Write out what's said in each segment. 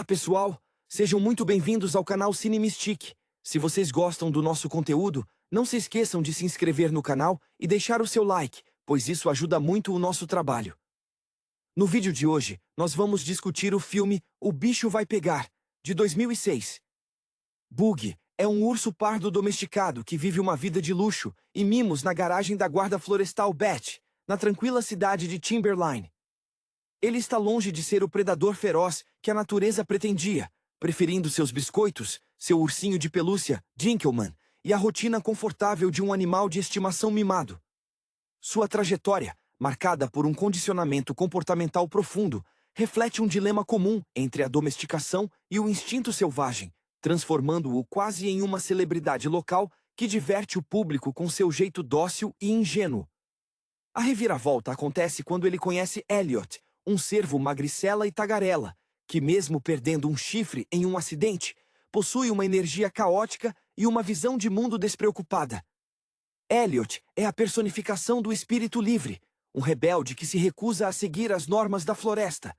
Pessoal, sejam muito bem-vindos ao canal Cine Mystique. Se vocês gostam do nosso conteúdo, não se esqueçam de se inscrever no canal e deixar o seu like, pois isso ajuda muito o nosso trabalho. No vídeo de hoje, nós vamos discutir o filme O Bicho Vai Pegar, de 2006. Bug é um urso pardo domesticado que vive uma vida de luxo e mimos na garagem da guarda florestal Beth, na tranquila cidade de Timberline. Ele está longe de ser o predador feroz que a natureza pretendia, preferindo seus biscoitos, seu ursinho de pelúcia, Dinkelman, e a rotina confortável de um animal de estimação mimado. Sua trajetória, marcada por um condicionamento comportamental profundo, reflete um dilema comum entre a domesticação e o instinto selvagem, transformando-o quase em uma celebridade local que diverte o público com seu jeito dócil e ingênuo. A reviravolta acontece quando ele conhece Elliot, um cervo magricela e tagarela, que mesmo perdendo um chifre em um acidente, possui uma energia caótica e uma visão de mundo despreocupada. Elliot é a personificação do espírito livre, um rebelde que se recusa a seguir as normas da floresta.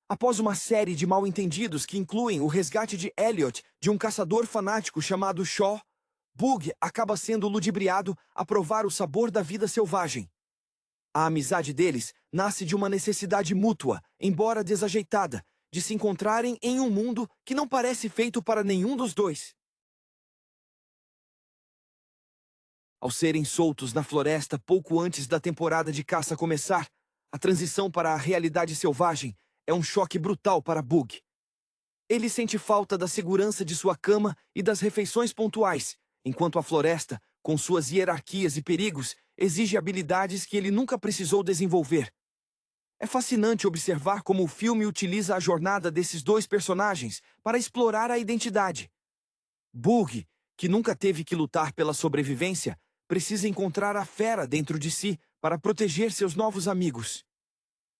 Após uma série de mal-entendidos que incluem o resgate de Elliot de um caçador fanático chamado Shaw, Bug acaba sendo ludibriado a provar o sabor da vida selvagem. A amizade deles nasce de uma necessidade mútua, embora desajeitada, de se encontrarem em um mundo que não parece feito para nenhum dos dois. Ao serem soltos na floresta pouco antes da temporada de caça começar, a transição para a realidade selvagem é um choque brutal para Bug. Ele sente falta da segurança de sua cama e das refeições pontuais, enquanto a floresta, com suas hierarquias e perigos, exige habilidades que ele nunca precisou desenvolver. É fascinante observar como o filme utiliza a jornada desses dois personagens para explorar a identidade. Bug, que nunca teve que lutar pela sobrevivência, precisa encontrar a fera dentro de si para proteger seus novos amigos.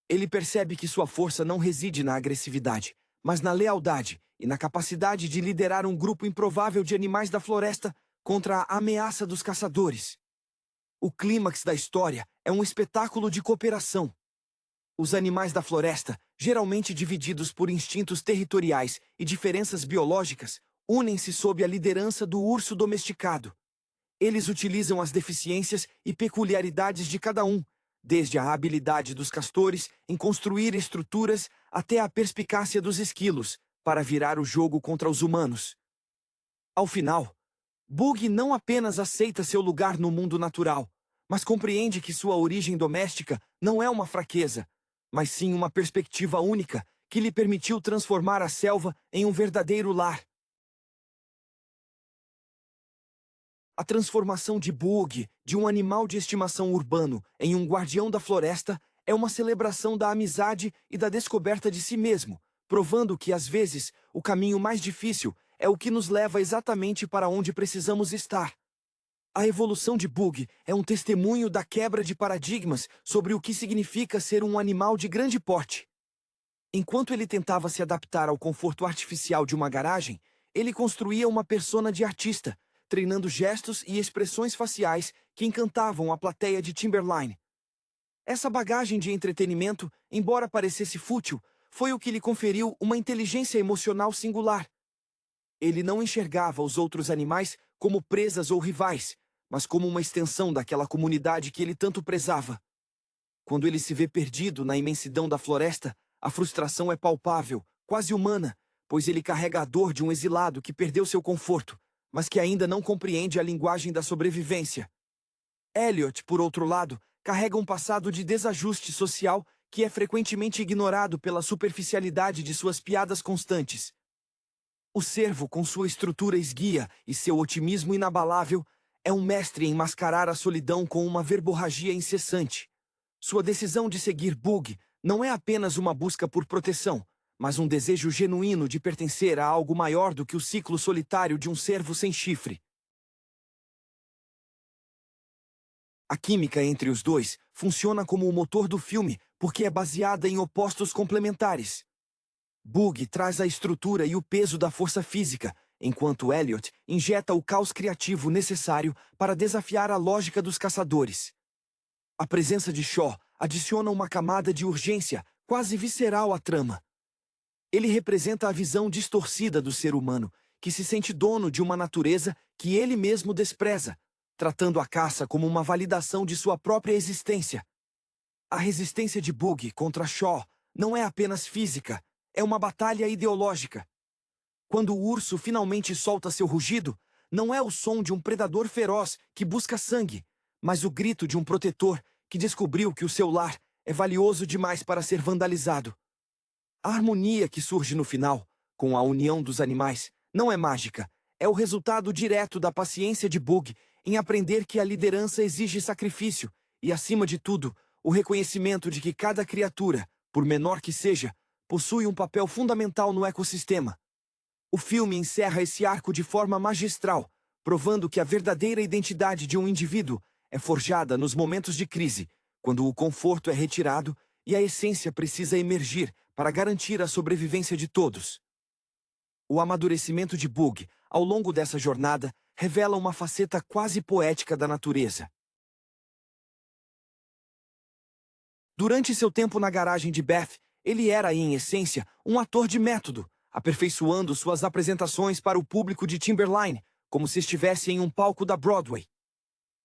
Ele percebe que sua força não reside na agressividade, mas na lealdade e na capacidade de liderar um grupo improvável de animais da floresta contra a ameaça dos caçadores. O clímax da história é um espetáculo de cooperação. Os animais da floresta, geralmente divididos por instintos territoriais e diferenças biológicas, unem-se sob a liderança do urso domesticado. Eles utilizam as deficiências e peculiaridades de cada um, desde a habilidade dos castores em construir estruturas até a perspicácia dos esquilos, para virar o jogo contra os humanos. Ao final, Bug não apenas aceita seu lugar no mundo natural, mas compreende que sua origem doméstica não é uma fraqueza, mas sim uma perspectiva única que lhe permitiu transformar a selva em um verdadeiro lar. A transformação de Bug, de um animal de estimação urbano, em um guardião da floresta, é uma celebração da amizade e da descoberta de si mesmo, provando que, às vezes, o caminho mais difícil é o que nos leva exatamente para onde precisamos estar. A evolução de Bug é um testemunho da quebra de paradigmas sobre o que significa ser um animal de grande porte. Enquanto ele tentava se adaptar ao conforto artificial de uma garagem, ele construía uma persona de artista, treinando gestos e expressões faciais que encantavam a plateia de Timberline. Essa bagagem de entretenimento, embora parecesse fútil, foi o que lhe conferiu uma inteligência emocional singular. Ele não enxergava os outros animais como presas ou rivais, mas como uma extensão daquela comunidade que ele tanto prezava. Quando ele se vê perdido na imensidão da floresta, a frustração é palpável, quase humana, pois ele carrega a dor de um exilado que perdeu seu conforto, mas que ainda não compreende a linguagem da sobrevivência. Elliot, por outro lado, carrega um passado de desajuste social que é frequentemente ignorado pela superficialidade de suas piadas constantes. O cervo, com sua estrutura esguia e seu otimismo inabalável, é um mestre em mascarar a solidão com uma verborragia incessante. Sua decisão de seguir Bug não é apenas uma busca por proteção, mas um desejo genuíno de pertencer a algo maior do que o ciclo solitário de um cervo sem chifre. A química entre os dois funciona como o motor do filme porque é baseada em opostos complementares. Bug traz a estrutura e o peso da força física, enquanto Elliot injeta o caos criativo necessário para desafiar a lógica dos caçadores. A presença de Shaw adiciona uma camada de urgência quase visceral à trama. Ele representa a visão distorcida do ser humano, que se sente dono de uma natureza que ele mesmo despreza, tratando a caça como uma validação de sua própria existência. A resistência de Bugg contra Shaw não é apenas física, é uma batalha ideológica. Quando o urso finalmente solta seu rugido, não é o som de um predador feroz que busca sangue, mas o grito de um protetor que descobriu que o seu lar é valioso demais para ser vandalizado. A harmonia que surge no final, com a união dos animais, não é mágica, é o resultado direto da paciência de Bugg em aprender que a liderança exige sacrifício e, acima de tudo, o reconhecimento de que cada criatura, por menor que seja, possui um papel fundamental no ecossistema. O filme encerra esse arco de forma magistral, provando que a verdadeira identidade de um indivíduo é forjada nos momentos de crise, quando o conforto é retirado e a essência precisa emergir para garantir a sobrevivência de todos. O amadurecimento de Bugg, ao longo dessa jornada, revela uma faceta quase poética da natureza. Durante seu tempo na garagem de Beth, ele era, em essência, um ator de método, aperfeiçoando suas apresentações para o público de Timberline, como se estivesse em um palco da Broadway.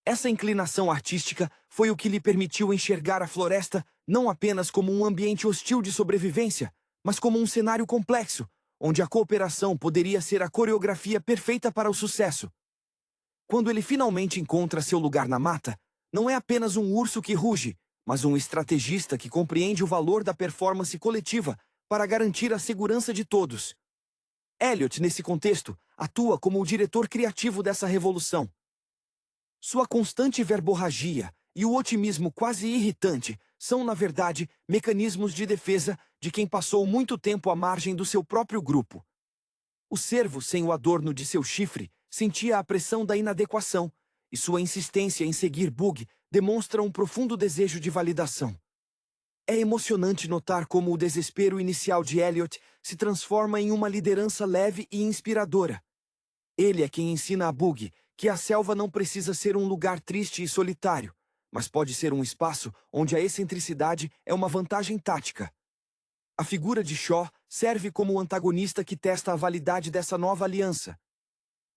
Essa inclinação artística foi o que lhe permitiu enxergar a floresta não apenas como um ambiente hostil de sobrevivência, mas como um cenário complexo, onde a cooperação poderia ser a coreografia perfeita para o sucesso. Quando ele finalmente encontra seu lugar na mata, não é apenas um urso que ruge, mas um estrategista que compreende o valor da performance coletiva para garantir a segurança de todos. Elliot, nesse contexto, atua como o diretor criativo dessa revolução. Sua constante verborragia e o otimismo quase irritante são, na verdade, mecanismos de defesa de quem passou muito tempo à margem do seu próprio grupo. O cervo, sem o adorno de seu chifre, sentia a pressão da inadequação, e sua insistência em seguir Bugg demonstra um profundo desejo de validação. É emocionante notar como o desespero inicial de Elliot se transforma em uma liderança leve e inspiradora. Ele é quem ensina a Bugg que a selva não precisa ser um lugar triste e solitário, mas pode ser um espaço onde a excentricidade é uma vantagem tática. A figura de Shaw serve como o antagonista que testa a validade dessa nova aliança.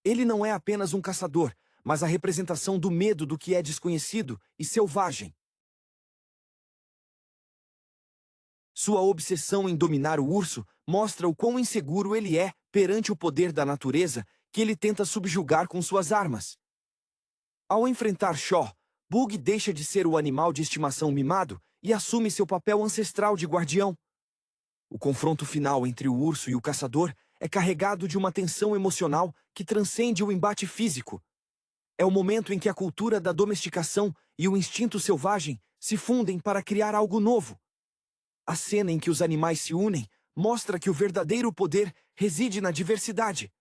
Ele não é apenas um caçador, mas a representação do medo do que é desconhecido e selvagem. Sua obsessão em dominar o urso mostra o quão inseguro ele é perante o poder da natureza que ele tenta subjugar com suas armas. Ao enfrentar Shaw, Bugg deixa de ser o animal de estimação mimado e assume seu papel ancestral de guardião. O confronto final entre o urso e o caçador é carregado de uma tensão emocional que transcende o embate físico. É o momento em que a cultura da domesticação e o instinto selvagem se fundem para criar algo novo. A cena em que os animais se unem mostra que o verdadeiro poder reside na diversidade.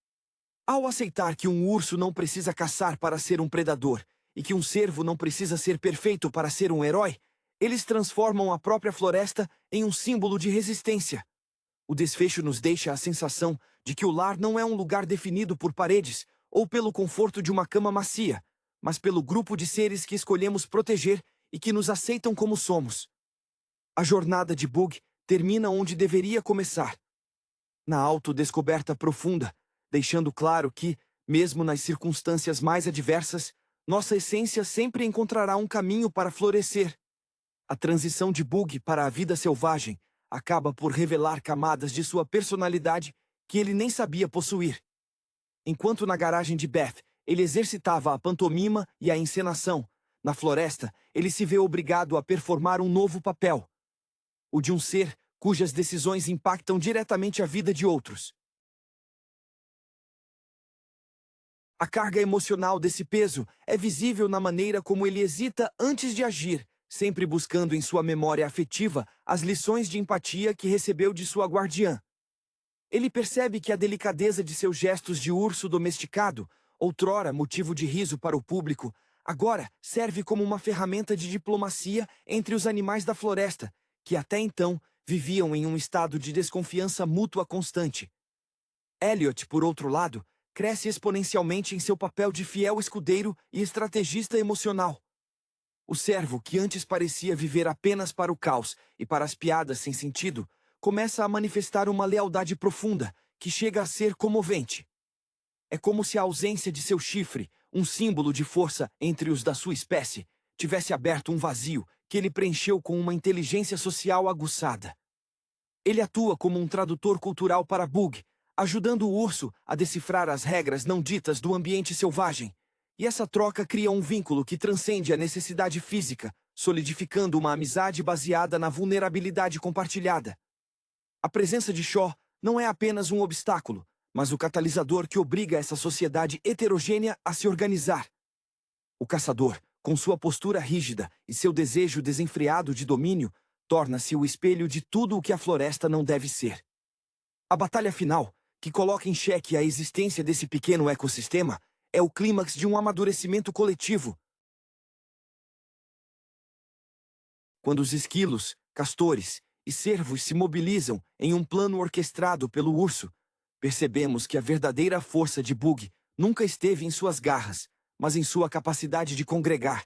Ao aceitar que um urso não precisa caçar para ser um predador e que um cervo não precisa ser perfeito para ser um herói, eles transformam a própria floresta em um símbolo de resistência. O desfecho nos deixa a sensação de que o lar não é um lugar definido por paredes ou pelo conforto de uma cama macia, mas pelo grupo de seres que escolhemos proteger e que nos aceitam como somos. A jornada de Bugg termina onde deveria começar, na autodescoberta profunda, deixando claro que, mesmo nas circunstâncias mais adversas, nossa essência sempre encontrará um caminho para florescer. A transição de Bugg para a vida selvagem acaba por revelar camadas de sua personalidade que ele nem sabia possuir. Enquanto na garagem de Beth ele exercitava a pantomima e a encenação, na floresta ele se vê obrigado a performar um novo papel: o de um ser cujas decisões impactam diretamente a vida de outros. A carga emocional desse peso é visível na maneira como ele hesita antes de agir, sempre buscando em sua memória afetiva as lições de empatia que recebeu de sua guardiã. Ele percebe que a delicadeza de seus gestos de urso domesticado, outrora motivo de riso para o público, agora serve como uma ferramenta de diplomacia entre os animais da floresta, que até então viviam em um estado de desconfiança mútua constante. Elliot, por outro lado, cresce exponencialmente em seu papel de fiel escudeiro e estrategista emocional. O cervo, que antes parecia viver apenas para o caos e para as piadas sem sentido, começa a manifestar uma lealdade profunda, que chega a ser comovente. É como se a ausência de seu chifre, um símbolo de força entre os da sua espécie, tivesse aberto um vazio que ele preencheu com uma inteligência social aguçada. Ele atua como um tradutor cultural para Bug, ajudando o urso a decifrar as regras não ditas do ambiente selvagem. E essa troca cria um vínculo que transcende a necessidade física, solidificando uma amizade baseada na vulnerabilidade compartilhada. A presença de Shaw não é apenas um obstáculo, mas o catalisador que obriga essa sociedade heterogênea a se organizar. O caçador, com sua postura rígida e seu desejo desenfreado de domínio, torna-se o espelho de tudo o que a floresta não deve ser. A batalha final, que coloca em xeque a existência desse pequeno ecossistema, é o clímax de um amadurecimento coletivo. Quando os esquilos, castores e cervos se mobilizam em um plano orquestrado pelo urso, percebemos que a verdadeira força de Bug nunca esteve em suas garras, mas em sua capacidade de congregar.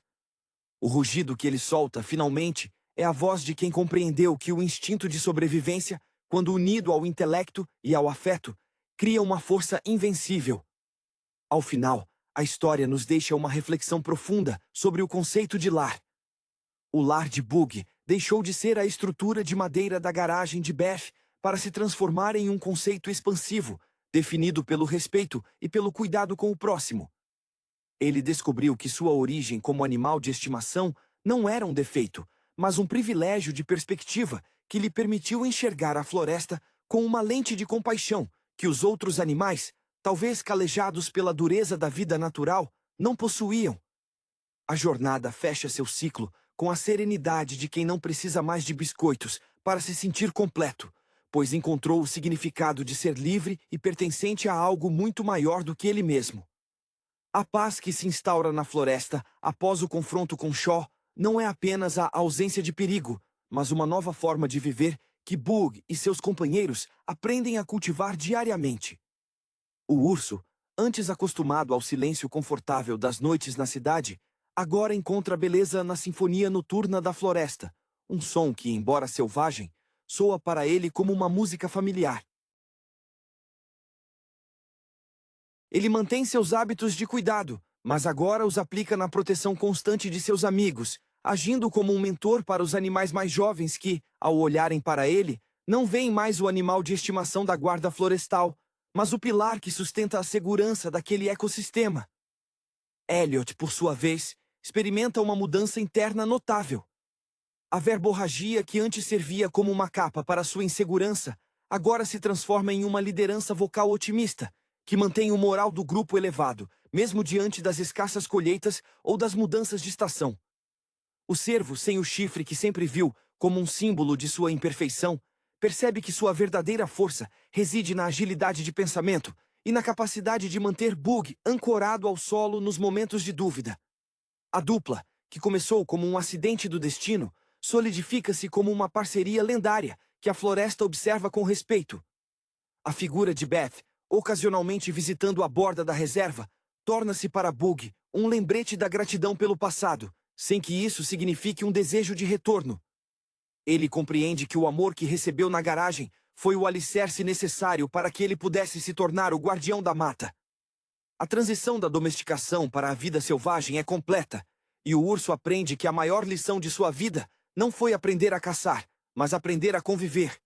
O rugido que ele solta, finalmente, é a voz de quem compreendeu que o instinto de sobrevivência, quando unido ao intelecto e ao afeto, cria uma força invencível. Ao final, a história nos deixa uma reflexão profunda sobre o conceito de lar. O lar de Bug deixou de ser a estrutura de madeira da garagem de Beth para se transformar em um conceito expansivo, definido pelo respeito e pelo cuidado com o próximo. Ele descobriu que sua origem como animal de estimação não era um defeito, mas um privilégio de perspectiva que lhe permitiu enxergar a floresta com uma lente de compaixão que os outros animais, talvez calejados pela dureza da vida natural, não possuíam. A jornada fecha seu ciclo com a serenidade de quem não precisa mais de biscoitos para se sentir completo, pois encontrou o significado de ser livre e pertencente a algo muito maior do que ele mesmo. A paz que se instaura na floresta após o confronto com Shaw não é apenas a ausência de perigo, mas uma nova forma de viver que Bug e seus companheiros aprendem a cultivar diariamente. O urso, antes acostumado ao silêncio confortável das noites na cidade, agora encontra beleza na sinfonia noturna da floresta, um som que, embora selvagem, soa para ele como uma música familiar. Ele mantém seus hábitos de cuidado, mas agora os aplica na proteção constante de seus amigos, agindo como um mentor para os animais mais jovens que, ao olharem para ele, não veem mais o animal de estimação da guarda florestal, mas o pilar que sustenta a segurança daquele ecossistema. Elliot, por sua vez, experimenta uma mudança interna notável. A verborragia que antes servia como uma capa para sua insegurança, agora se transforma em uma liderança vocal otimista, que mantém o moral do grupo elevado, mesmo diante das escassas colheitas ou das mudanças de estação. O cervo sem o chifre que sempre viu como um símbolo de sua imperfeição, percebe que sua verdadeira força reside na agilidade de pensamento e na capacidade de manter Bug ancorado ao solo nos momentos de dúvida. A dupla, que começou como um acidente do destino, solidifica-se como uma parceria lendária que a floresta observa com respeito. A figura de Beth, ocasionalmente visitando a borda da reserva, torna-se para Bug um lembrete da gratidão pelo passado, sem que isso signifique um desejo de retorno. Ele compreende que o amor que recebeu na garagem foi o alicerce necessário para que ele pudesse se tornar o guardião da mata. A transição da domesticação para a vida selvagem é completa, e o urso aprende que a maior lição de sua vida não foi aprender a caçar, mas aprender a conviver.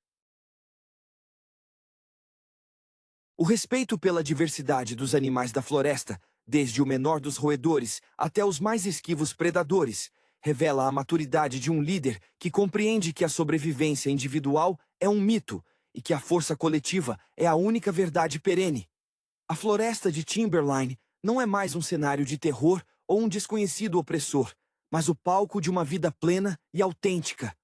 O respeito pela diversidade dos animais da floresta, desde o menor dos roedores até os mais esquivos predadores, revela a maturidade de um líder que compreende que a sobrevivência individual é um mito e que a força coletiva é a única verdade perene. A floresta de Timberline não é mais um cenário de terror ou um desconhecido opressor, mas o palco de uma vida plena e autêntica.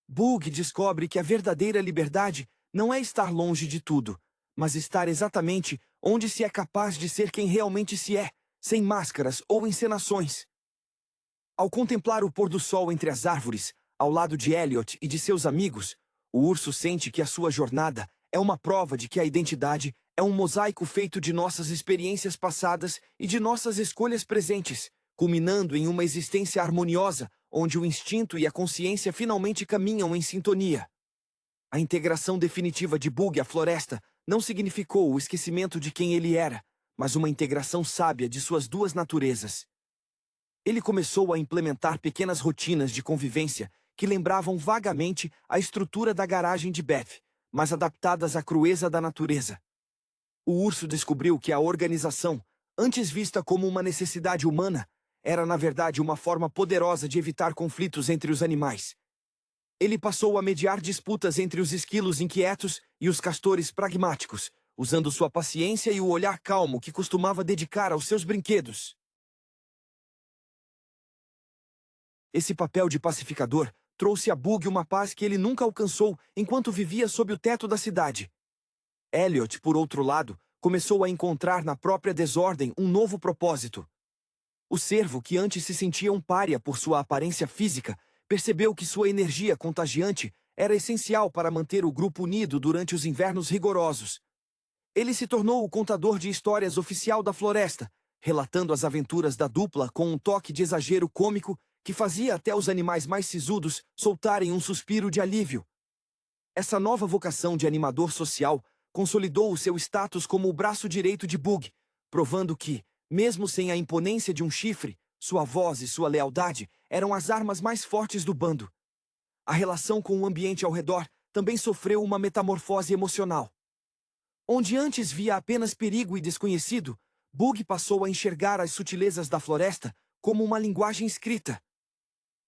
Bug descobre que a verdadeira liberdade não é estar longe de tudo, mas estar exatamente onde se é capaz de ser quem realmente se é, sem máscaras ou encenações. Ao contemplar o pôr do sol entre as árvores, ao lado de Elliot e de seus amigos, o urso sente que a sua jornada é uma prova de que a identidade é um mosaico feito de nossas experiências passadas e de nossas escolhas presentes, culminando em uma existência harmoniosa, onde o instinto e a consciência finalmente caminham em sintonia. A integração definitiva de Bug à floresta não significou o esquecimento de quem ele era, mas uma integração sábia de suas duas naturezas. Ele começou a implementar pequenas rotinas de convivência que lembravam vagamente a estrutura da garagem de Beth, mas adaptadas à crueza da natureza. O urso descobriu que a organização, antes vista como uma necessidade humana, era na verdade uma forma poderosa de evitar conflitos entre os animais. Ele passou a mediar disputas entre os esquilos inquietos e os castores pragmáticos, usando sua paciência e o olhar calmo que costumava dedicar aos seus brinquedos. Esse papel de pacificador trouxe a Bug uma paz que ele nunca alcançou enquanto vivia sob o teto da cidade. Elliot, por outro lado, começou a encontrar na própria desordem um novo propósito. O cervo, que antes se sentia um pária por sua aparência física, percebeu que sua energia contagiante era essencial para manter o grupo unido durante os invernos rigorosos. Ele se tornou o contador de histórias oficial da floresta, relatando as aventuras da dupla com um toque de exagero cômico que fazia até os animais mais sisudos soltarem um suspiro de alívio. Essa nova vocação de animador social consolidou o seu status como o braço direito de Bug, provando que, mesmo sem a imponência de um chifre, sua voz e sua lealdade eram as armas mais fortes do bando. A relação com o ambiente ao redor também sofreu uma metamorfose emocional. Onde antes via apenas perigo e desconhecido, Bug passou a enxergar as sutilezas da floresta como uma linguagem escrita.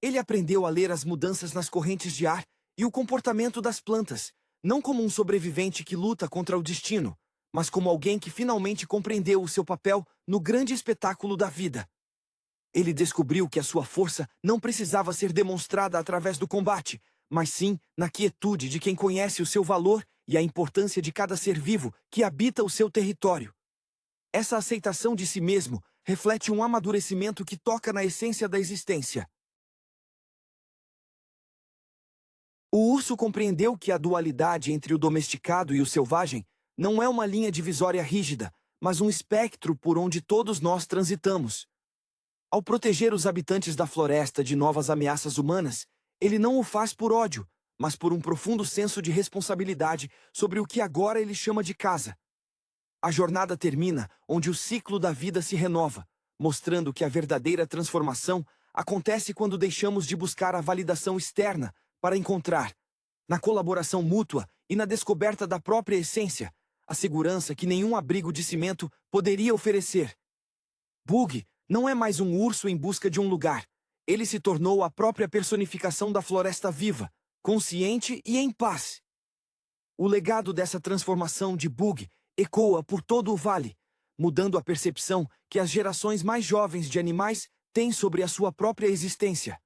Ele aprendeu a ler as mudanças nas correntes de ar e o comportamento das plantas, não como um sobrevivente que luta contra o destino, mas como alguém que finalmente compreendeu o seu papel no grande espetáculo da vida. Ele descobriu que a sua força não precisava ser demonstrada através do combate, mas sim na quietude de quem conhece o seu valor e a importância de cada ser vivo que habita o seu território. Essa aceitação de si mesmo reflete um amadurecimento que toca na essência da existência. O urso compreendeu que a dualidade entre o domesticado e o selvagem não é uma linha divisória rígida, mas um espectro por onde todos nós transitamos. Ao proteger os habitantes da floresta de novas ameaças humanas, ele não o faz por ódio, mas por um profundo senso de responsabilidade sobre o que agora ele chama de casa. A jornada termina onde o ciclo da vida se renova, mostrando que a verdadeira transformação acontece quando deixamos de buscar a validação externa para encontrar, na colaboração mútua e na descoberta da própria essência, a segurança que nenhum abrigo de cimento poderia oferecer. Bug não é mais um urso em busca de um lugar. Ele se tornou a própria personificação da floresta viva, consciente e em paz. O legado dessa transformação de Bug ecoa por todo o vale, mudando a percepção que as gerações mais jovens de animais têm sobre a sua própria existência.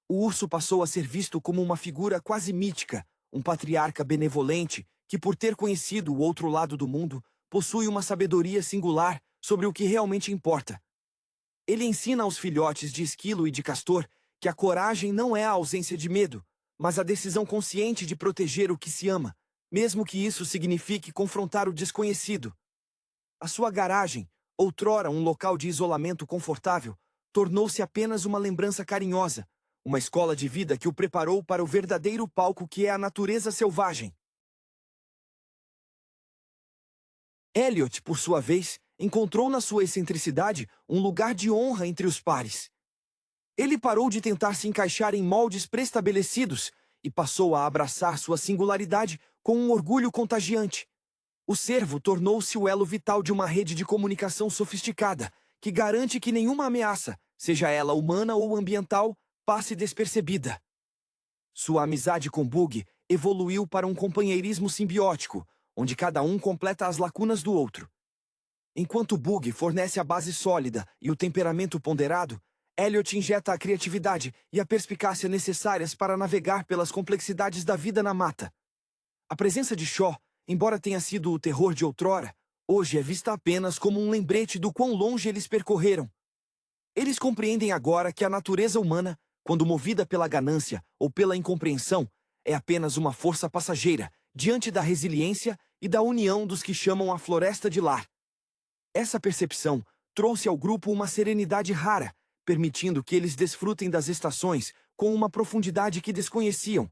O urso passou a ser visto como uma figura quase mítica, um patriarca benevolente que, por ter conhecido o outro lado do mundo, possui uma sabedoria singular sobre o que realmente importa. Ele ensina aos filhotes de esquilo e de castor que a coragem não é a ausência de medo, mas a decisão consciente de proteger o que se ama, mesmo que isso signifique confrontar o desconhecido. A sua garagem, outrora um local de isolamento confortável, tornou-se apenas uma lembrança carinhosa, uma escola de vida que o preparou para o verdadeiro palco que é a natureza selvagem. Elliot, por sua vez, encontrou na sua excentricidade um lugar de honra entre os pares. Ele parou de tentar se encaixar em moldes pré-estabelecidos e passou a abraçar sua singularidade com um orgulho contagiante. O cervo tornou-se o elo vital de uma rede de comunicação sofisticada, que garante que nenhuma ameaça, seja ela humana ou ambiental, passe despercebida. Sua amizade com Bug evoluiu para um companheirismo simbiótico, onde cada um completa as lacunas do outro. Enquanto Bug fornece a base sólida e o temperamento ponderado, Elliot injeta a criatividade e a perspicácia necessárias para navegar pelas complexidades da vida na mata. A presença de Shaw, embora tenha sido o terror de outrora, hoje é vista apenas como um lembrete do quão longe eles percorreram. Eles compreendem agora que a natureza humana, quando movida pela ganância ou pela incompreensão, é apenas uma força passageira diante da resiliência e da união dos que chamam a floresta de lar. Essa percepção trouxe ao grupo uma serenidade rara, permitindo que eles desfrutem das estações com uma profundidade que desconheciam.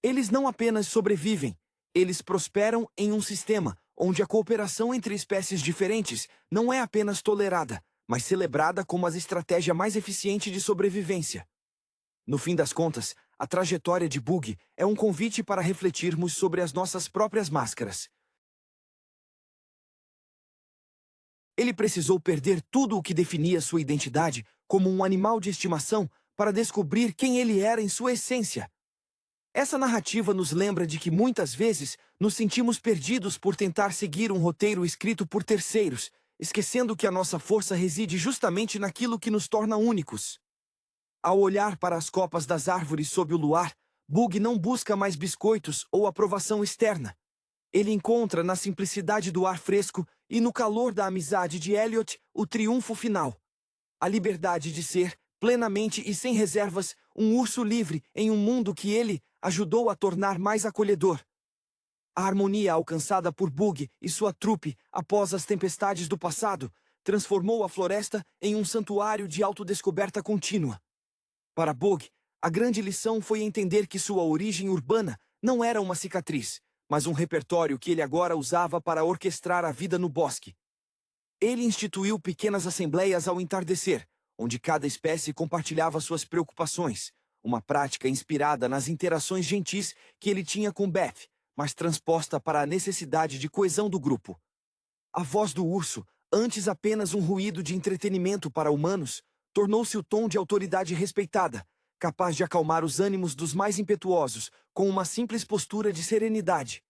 Eles não apenas sobrevivem, eles prosperam em um sistema onde a cooperação entre espécies diferentes não é apenas tolerada, mas celebrada como a estratégia mais eficiente de sobrevivência. No fim das contas, a trajetória de Bug é um convite para refletirmos sobre as nossas próprias máscaras. Ele precisou perder tudo o que definia sua identidade como um animal de estimação para descobrir quem ele era em sua essência. Essa narrativa nos lembra de que muitas vezes nos sentimos perdidos por tentar seguir um roteiro escrito por terceiros, esquecendo que a nossa força reside justamente naquilo que nos torna únicos. Ao olhar para as copas das árvores sob o luar, Bug não busca mais biscoitos ou aprovação externa. Ele encontra na simplicidade do ar fresco e no calor da amizade de Elliot o triunfo final. A liberdade de ser, plenamente e sem reservas, um urso livre em um mundo que ele ajudou a tornar mais acolhedor. A harmonia alcançada por Bug e sua trupe após as tempestades do passado transformou a floresta em um santuário de autodescoberta contínua. Para Bug, a grande lição foi entender que sua origem urbana não era uma cicatriz, mas um repertório que ele agora usava para orquestrar a vida no bosque. Ele instituiu pequenas assembleias ao entardecer, onde cada espécie compartilhava suas preocupações, uma prática inspirada nas interações gentis que ele tinha com Beth, mas transposta para a necessidade de coesão do grupo. A voz do urso, antes apenas um ruído de entretenimento para humanos, tornou-se o tom de autoridade respeitada, capaz de acalmar os ânimos dos mais impetuosos, com uma simples postura de serenidade.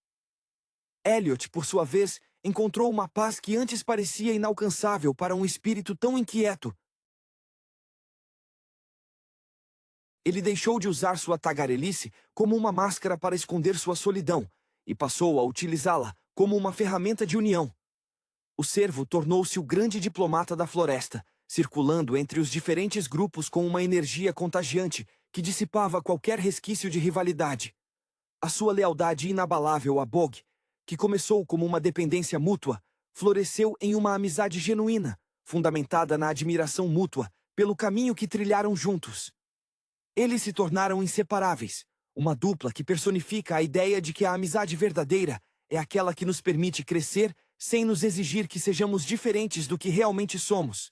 Elliot, por sua vez, encontrou uma paz que antes parecia inalcançável para um espírito tão inquieto. Ele deixou de usar sua tagarelice como uma máscara para esconder sua solidão, e passou a utilizá-la como uma ferramenta de união. O cervo tornou-se o grande diplomata da floresta, circulando entre os diferentes grupos com uma energia contagiante que dissipava qualquer resquício de rivalidade. A sua lealdade inabalável a Bog, que começou como uma dependência mútua, floresceu em uma amizade genuína, fundamentada na admiração mútua pelo caminho que trilharam juntos. Eles se tornaram inseparáveis, uma dupla que personifica a ideia de que a amizade verdadeira é aquela que nos permite crescer sem nos exigir que sejamos diferentes do que realmente somos.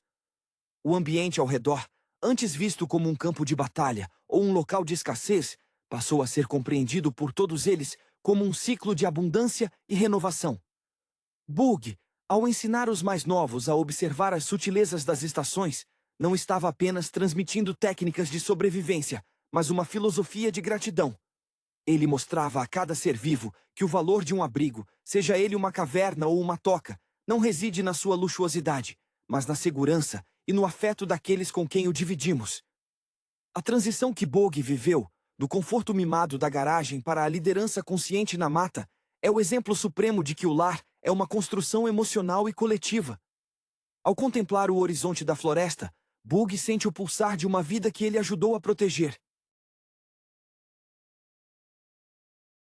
O ambiente ao redor, antes visto como um campo de batalha ou um local de escassez, passou a ser compreendido por todos eles como um ciclo de abundância e renovação. Bug, ao ensinar os mais novos a observar as sutilezas das estações, não estava apenas transmitindo técnicas de sobrevivência, mas uma filosofia de gratidão. Ele mostrava a cada ser vivo que o valor de um abrigo, seja ele uma caverna ou uma toca, não reside na sua luxuosidade, mas na segurança e no afeto daqueles com quem o dividimos. A transição que Bog viveu, do conforto mimado da garagem para a liderança consciente na mata, é o exemplo supremo de que o lar é uma construção emocional e coletiva. Ao contemplar o horizonte da floresta, Bug sente o pulsar de uma vida que ele ajudou a proteger.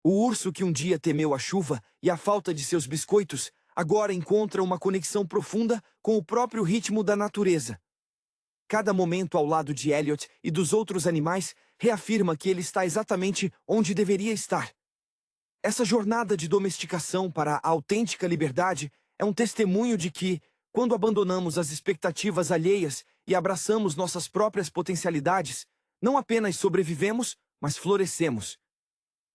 O urso que um dia temeu a chuva e a falta de seus biscoitos, agora encontra uma conexão profunda com o próprio ritmo da natureza. Cada momento ao lado de Elliot e dos outros animais reafirma que ele está exatamente onde deveria estar. Essa jornada de domesticação para a autêntica liberdade é um testemunho de que, quando abandonamos as expectativas alheias e abraçamos nossas próprias potencialidades, não apenas sobrevivemos, mas florescemos.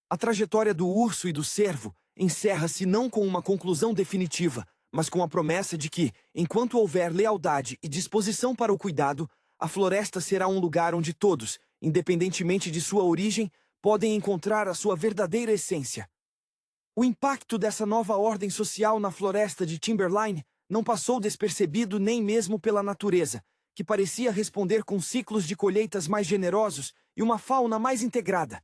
A trajetória do urso e do cervo encerra-se não com uma conclusão definitiva, mas com a promessa de que, enquanto houver lealdade e disposição para o cuidado, a floresta será um lugar onde todos, independentemente de sua origem, podem encontrar a sua verdadeira essência. O impacto dessa nova ordem social na floresta de Timberline não passou despercebido nem mesmo pela natureza, que parecia responder com ciclos de colheitas mais generosos e uma fauna mais integrada.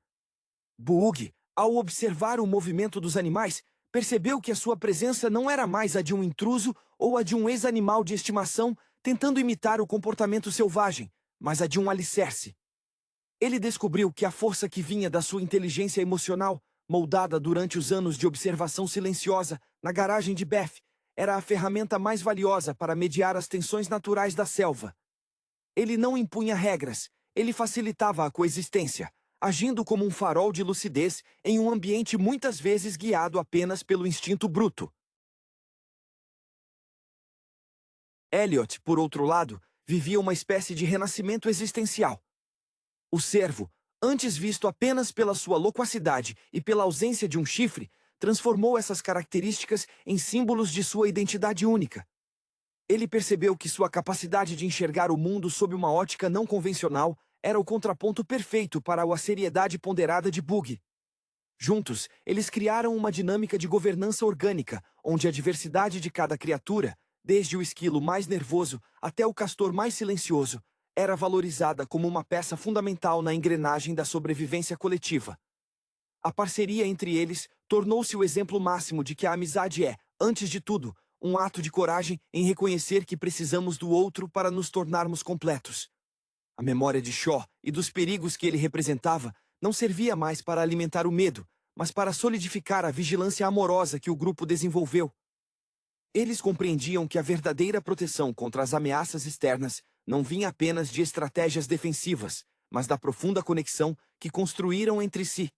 Bug, ao observar o movimento dos animais, percebeu que a sua presença não era mais a de um intruso ou a de um ex-animal de estimação tentando imitar o comportamento selvagem, mas a de um alicerce. Ele descobriu que a força que vinha da sua inteligência emocional, moldada durante os anos de observação silenciosa na garagem de Beth, era a ferramenta mais valiosa para mediar as tensões naturais da selva. Ele não impunha regras, ele facilitava a coexistência, agindo como um farol de lucidez em um ambiente muitas vezes guiado apenas pelo instinto bruto. Elliot, por outro lado, vivia uma espécie de renascimento existencial. O cervo, antes visto apenas pela sua loquacidade e pela ausência de um chifre, transformou essas características em símbolos de sua identidade única. Ele percebeu que sua capacidade de enxergar o mundo sob uma ótica não convencional era o contraponto perfeito para a seriedade ponderada de Bug. Juntos, eles criaram uma dinâmica de governança orgânica, onde a diversidade de cada criatura, desde o esquilo mais nervoso até o castor mais silencioso, era valorizada como uma peça fundamental na engrenagem da sobrevivência coletiva. A parceria entre eles tornou-se o exemplo máximo de que a amizade é, antes de tudo, um ato de coragem em reconhecer que precisamos do outro para nos tornarmos completos. A memória de Shaw e dos perigos que ele representava não servia mais para alimentar o medo, mas para solidificar a vigilância amorosa que o grupo desenvolveu. Eles compreendiam que a verdadeira proteção contra as ameaças externas não vinha apenas de estratégias defensivas, mas da profunda conexão que construíram entre si.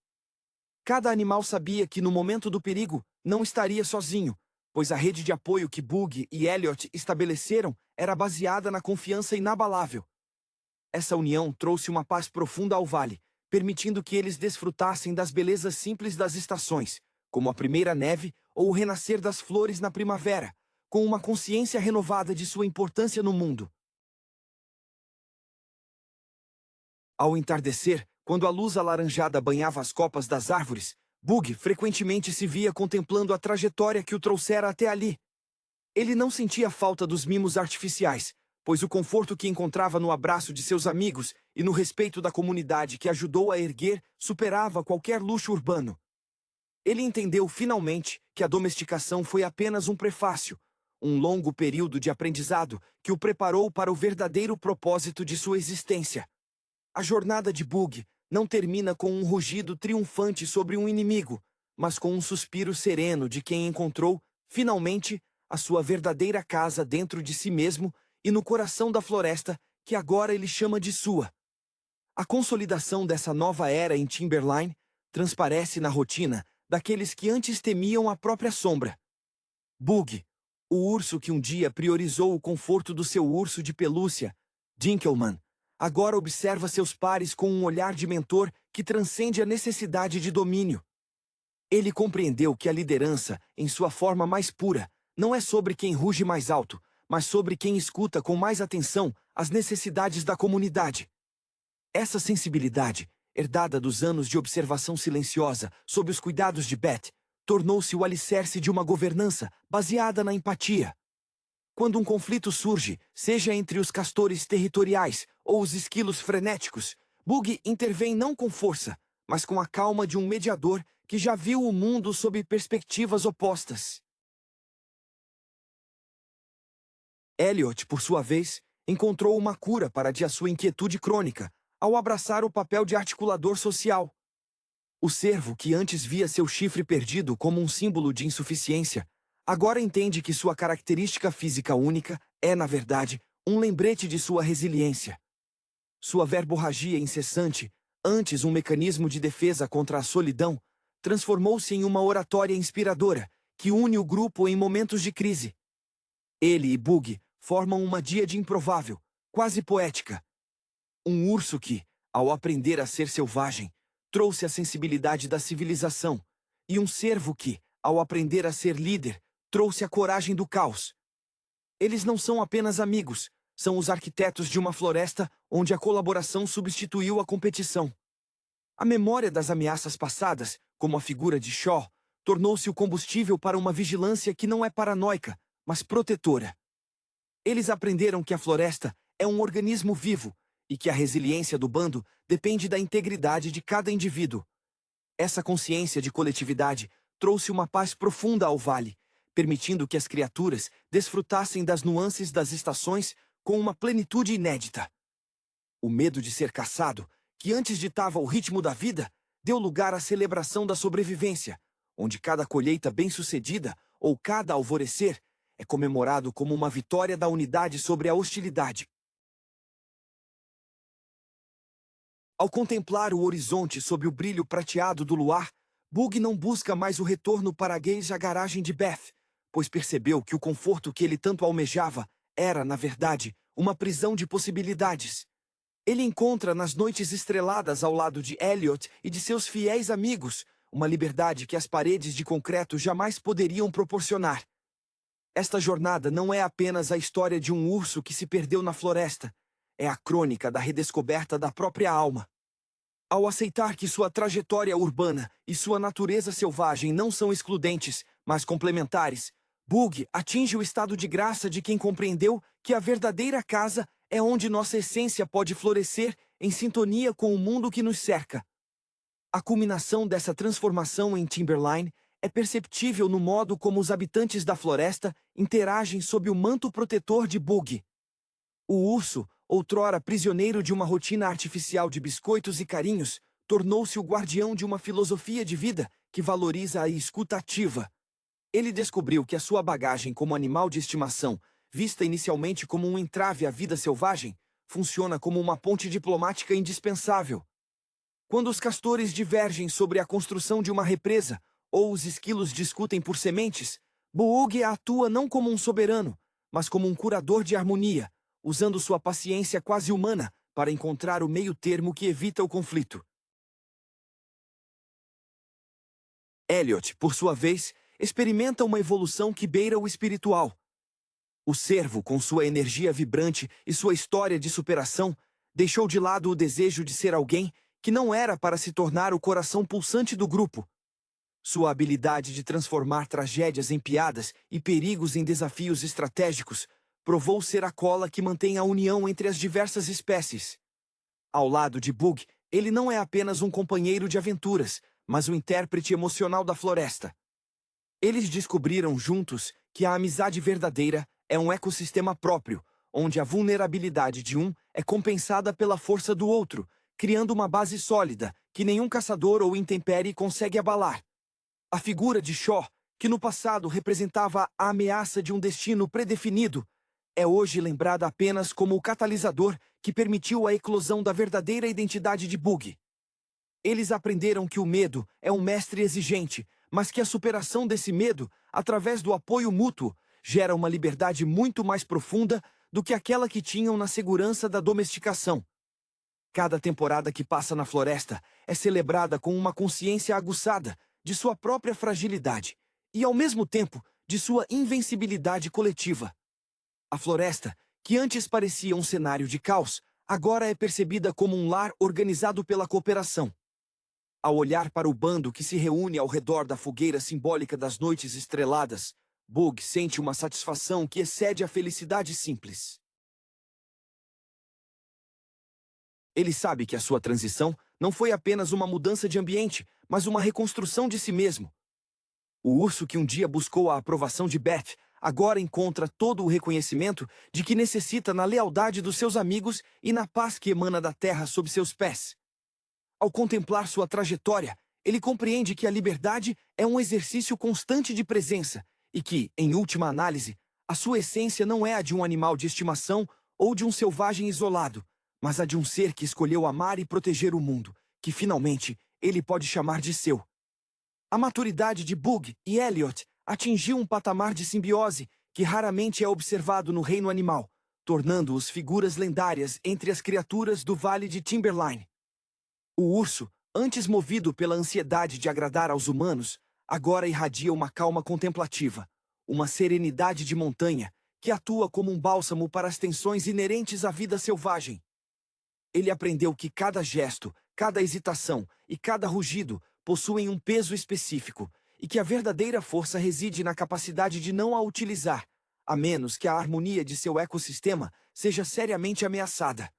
Cada animal sabia que no momento do perigo não estaria sozinho, pois a rede de apoio que Bug e Elliot estabeleceram era baseada na confiança inabalável. Essa união trouxe uma paz profunda ao vale, permitindo que eles desfrutassem das belezas simples das estações, como a primeira neve ou o renascer das flores na primavera, com uma consciência renovada de sua importância no mundo. Ao entardecer, quando a luz alaranjada banhava as copas das árvores, Bug frequentemente se via contemplando a trajetória que o trouxera até ali. Ele não sentia falta dos mimos artificiais, pois o conforto que encontrava no abraço de seus amigos e no respeito da comunidade que ajudou a erguer superava qualquer luxo urbano. Ele entendeu finalmente que a domesticação foi apenas um prefácio, um longo período de aprendizado que o preparou para o verdadeiro propósito de sua existência. A jornada de Bug não termina com um rugido triunfante sobre um inimigo, mas com um suspiro sereno de quem encontrou, finalmente, a sua verdadeira casa dentro de si mesmo e no coração da floresta que agora ele chama de sua. A consolidação dessa nova era em Timberline transparece na rotina daqueles que antes temiam a própria sombra. Bug, o urso que um dia priorizou o conforto do seu urso de pelúcia, Dinkelman, agora observa seus pares com um olhar de mentor que transcende a necessidade de domínio. Ele compreendeu que a liderança, em sua forma mais pura, não é sobre quem ruge mais alto, mas sobre quem escuta com mais atenção as necessidades da comunidade. Essa sensibilidade, herdada dos anos de observação silenciosa sob os cuidados de Beth, tornou-se o alicerce de uma governança baseada na empatia. Quando um conflito surge, seja entre os castores territoriais ou os esquilos frenéticos, Bug intervém não com força, mas com a calma de um mediador que já viu o mundo sob perspectivas opostas. Elliot, por sua vez, encontrou uma cura para a sua inquietude crônica, ao abraçar o papel de articulador social. O cervo, que antes via seu chifre perdido como um símbolo de insuficiência, agora entende que sua característica física única é, na verdade, um lembrete de sua resiliência. Sua verborragia incessante, antes um mecanismo de defesa contra a solidão, transformou-se em uma oratória inspiradora, que une o grupo em momentos de crise. Ele e Bug formam uma díade improvável, quase poética. Um urso que, ao aprender a ser selvagem, trouxe a sensibilidade da civilização, e um cervo que, ao aprender a ser líder, trouxe a coragem do caos. Eles não são apenas amigos, são os arquitetos de uma floresta onde a colaboração substituiu a competição. A memória das ameaças passadas, como a figura de Shaw, tornou-se o combustível para uma vigilância que não é paranoica, mas protetora. Eles aprenderam que a floresta é um organismo vivo e que a resiliência do bando depende da integridade de cada indivíduo. Essa consciência de coletividade trouxe uma paz profunda ao vale, permitindo que as criaturas desfrutassem das nuances das estações com uma plenitude inédita. O medo de ser caçado, que antes ditava o ritmo da vida, deu lugar à celebração da sobrevivência, onde cada colheita bem-sucedida ou cada alvorecer é comemorado como uma vitória da unidade sobre a hostilidade. Ao contemplar o horizonte sob o brilho prateado do luar, Bug não busca mais o retorno para a gays à garagem de Beth, pois percebeu que o conforto que ele tanto almejava era, na verdade, uma prisão de possibilidades. Ele encontra nas noites estreladas ao lado de Elliot e de seus fiéis amigos uma liberdade que as paredes de concreto jamais poderiam proporcionar. Esta jornada não é apenas a história de um urso que se perdeu na floresta, é a crônica da redescoberta da própria alma. Ao aceitar que sua trajetória urbana e sua natureza selvagem não são excludentes, mas complementares, Bug atinge o estado de graça de quem compreendeu que a verdadeira casa é onde nossa essência pode florescer em sintonia com o mundo que nos cerca. A culminação dessa transformação em Timberline é perceptível no modo como os habitantes da floresta interagem sob o manto protetor de Bug. O urso, outrora prisioneiro de uma rotina artificial de biscoitos e carinhos, tornou-se o guardião de uma filosofia de vida que valoriza a escuta ativa. Ele descobriu que a sua bagagem como animal de estimação, vista inicialmente como um entrave à vida selvagem, funciona como uma ponte diplomática indispensável. Quando os castores divergem sobre a construção de uma represa, ou os esquilos discutem por sementes, Boog atua não como um soberano, mas como um curador de harmonia, usando sua paciência quase humana para encontrar o meio-termo que evita o conflito. Elliot, por sua vez, experimenta uma evolução que beira o espiritual. O cervo, com sua energia vibrante e sua história de superação, deixou de lado o desejo de ser alguém que não era para se tornar o coração pulsante do grupo. Sua habilidade de transformar tragédias em piadas e perigos em desafios estratégicos provou ser a cola que mantém a união entre as diversas espécies. Ao lado de Bug, ele não é apenas um companheiro de aventuras, mas o intérprete emocional da floresta. Eles descobriram juntos que a amizade verdadeira é um ecossistema próprio, onde a vulnerabilidade de um é compensada pela força do outro, criando uma base sólida que nenhum caçador ou intempérie consegue abalar. A figura de Shaw, que no passado representava a ameaça de um destino predefinido, é hoje lembrada apenas como o catalisador que permitiu a eclosão da verdadeira identidade de Bug. Eles aprenderam que o medo é um mestre exigente, mas que a superação desse medo, através do apoio mútuo, gera uma liberdade muito mais profunda do que aquela que tinham na segurança da domesticação. Cada temporada que passa na floresta é celebrada com uma consciência aguçada de sua própria fragilidade e, ao mesmo tempo, de sua invencibilidade coletiva. A floresta, que antes parecia um cenário de caos, agora é percebida como um lar organizado pela cooperação. Ao olhar para o bando que se reúne ao redor da fogueira simbólica das noites estreladas, Bug sente uma satisfação que excede a felicidade simples. Ele sabe que a sua transição não foi apenas uma mudança de ambiente, mas uma reconstrução de si mesmo. O urso que um dia buscou a aprovação de Beth agora encontra todo o reconhecimento de que necessita na lealdade dos seus amigos e na paz que emana da terra sob seus pés. Ao contemplar sua trajetória, ele compreende que a liberdade é um exercício constante de presença e que, em última análise, a sua essência não é a de um animal de estimação ou de um selvagem isolado, mas a de um ser que escolheu amar e proteger o mundo, que finalmente ele pode chamar de seu. A maturidade de Bug e Elliot atingiu um patamar de simbiose que raramente é observado no reino animal, tornando-os figuras lendárias entre as criaturas do Vale de Timberline. O urso, antes movido pela ansiedade de agradar aos humanos, agora irradia uma calma contemplativa, uma serenidade de montanha que atua como um bálsamo para as tensões inerentes à vida selvagem. Ele aprendeu que cada gesto, cada hesitação e cada rugido possuem um peso específico e que a verdadeira força reside na capacidade de não a utilizar, a menos que a harmonia de seu ecossistema seja seriamente ameaçada.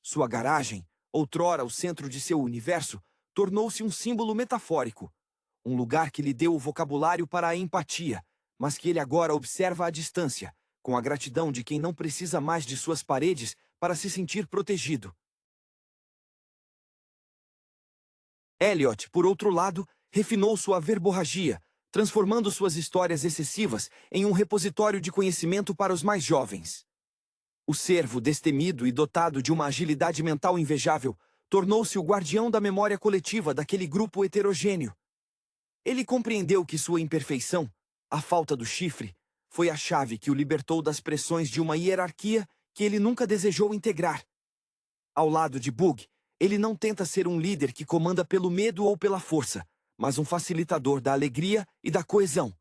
Sua garagem, outrora o centro de seu universo, tornou-se um símbolo metafórico, um lugar que lhe deu o vocabulário para a empatia, mas que ele agora observa à distância, com a gratidão de quem não precisa mais de suas paredes para se sentir protegido. Elliot, por outro lado, refinou sua verborragia, transformando suas histórias excessivas em um repositório de conhecimento para os mais jovens. O cervo, destemido e dotado de uma agilidade mental invejável, tornou-se o guardião da memória coletiva daquele grupo heterogêneo. Ele compreendeu que sua imperfeição, a falta do chifre, foi a chave que o libertou das pressões de uma hierarquia que ele nunca desejou integrar. Ao lado de Bug, ele não tenta ser um líder que comanda pelo medo ou pela força, mas um facilitador da alegria e da coesão.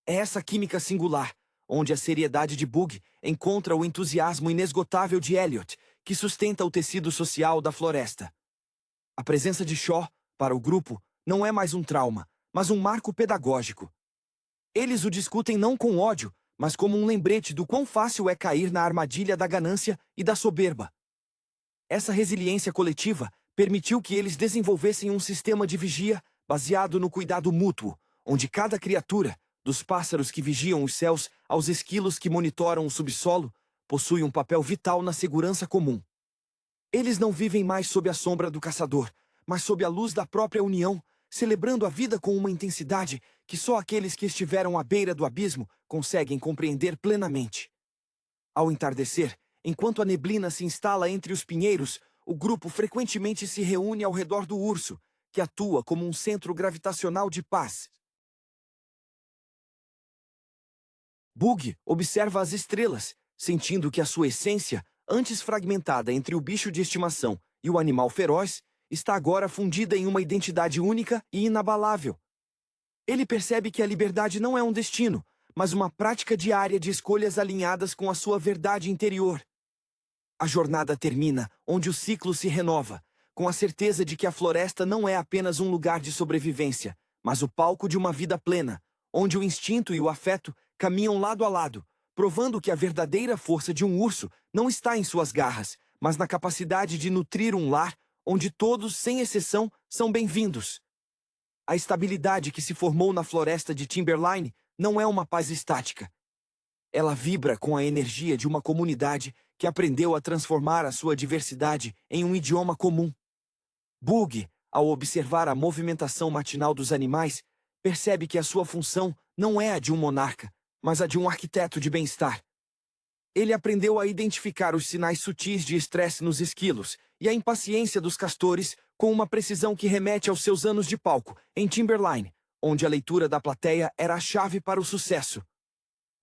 É essa química singular, onde a seriedade de Bug encontra o entusiasmo inesgotável de Elliot, que sustenta o tecido social da floresta. A presença de Shaw, para o grupo, não é mais um trauma, mas um marco pedagógico. Eles o discutem não com ódio, mas como um lembrete do quão fácil é cair na armadilha da ganância e da soberba. Essa resiliência coletiva permitiu que eles desenvolvessem um sistema de vigia baseado no cuidado mútuo, onde cada criatura, dos pássaros que vigiam os céus aos esquilos que monitoram o subsolo, possui um papel vital na segurança comum. Eles não vivem mais sob a sombra do caçador, mas sob a luz da própria união, celebrando a vida com uma intensidade que só aqueles que estiveram à beira do abismo conseguem compreender plenamente. Ao entardecer, enquanto a neblina se instala entre os pinheiros, o grupo frequentemente se reúne ao redor do urso, que atua como um centro gravitacional de paz. Bug observa as estrelas, sentindo que a sua essência, antes fragmentada entre o bicho de estimação e o animal feroz, está agora fundida em uma identidade única e inabalável. Ele percebe que a liberdade não é um destino, mas uma prática diária de escolhas alinhadas com a sua verdade interior. A jornada termina onde o ciclo se renova, com a certeza de que a floresta não é apenas um lugar de sobrevivência, mas o palco de uma vida plena, onde o instinto e o afeto caminham lado a lado, provando que a verdadeira força de um urso não está em suas garras, mas na capacidade de nutrir um lar onde todos, sem exceção, são bem-vindos. A estabilidade que se formou na floresta de Timberline não é uma paz estática. Ela vibra com a energia de uma comunidade que aprendeu a transformar a sua diversidade em um idioma comum. Bug, ao observar a movimentação matinal dos animais, percebe que a sua função não é a de um monarca, mas a de um arquiteto de bem-estar. Ele aprendeu a identificar os sinais sutis de estresse nos esquilos e a impaciência dos castores com uma precisão que remete aos seus anos de palco, em Timberline, onde a leitura da plateia era a chave para o sucesso.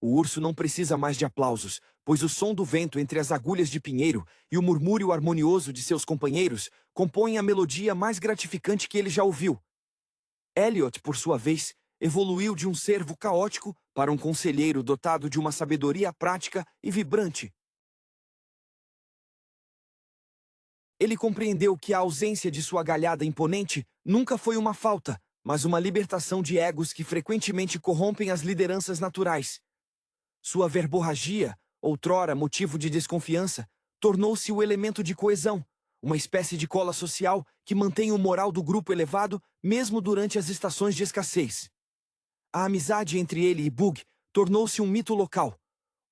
O urso não precisa mais de aplausos, pois o som do vento entre as agulhas de pinheiro e o murmúrio harmonioso de seus companheiros compõem a melodia mais gratificante que ele já ouviu. Elliot, por sua vez, evoluiu de um servo caótico para um conselheiro dotado de uma sabedoria prática e vibrante. Ele compreendeu que a ausência de sua galhada imponente nunca foi uma falta, mas uma libertação de egos que frequentemente corrompem as lideranças naturais. Sua verborragia, outrora motivo de desconfiança, tornou-se o elemento de coesão, uma espécie de cola social que mantém o moral do grupo elevado mesmo durante as estações de escassez. A amizade entre ele e Bug tornou-se um mito local,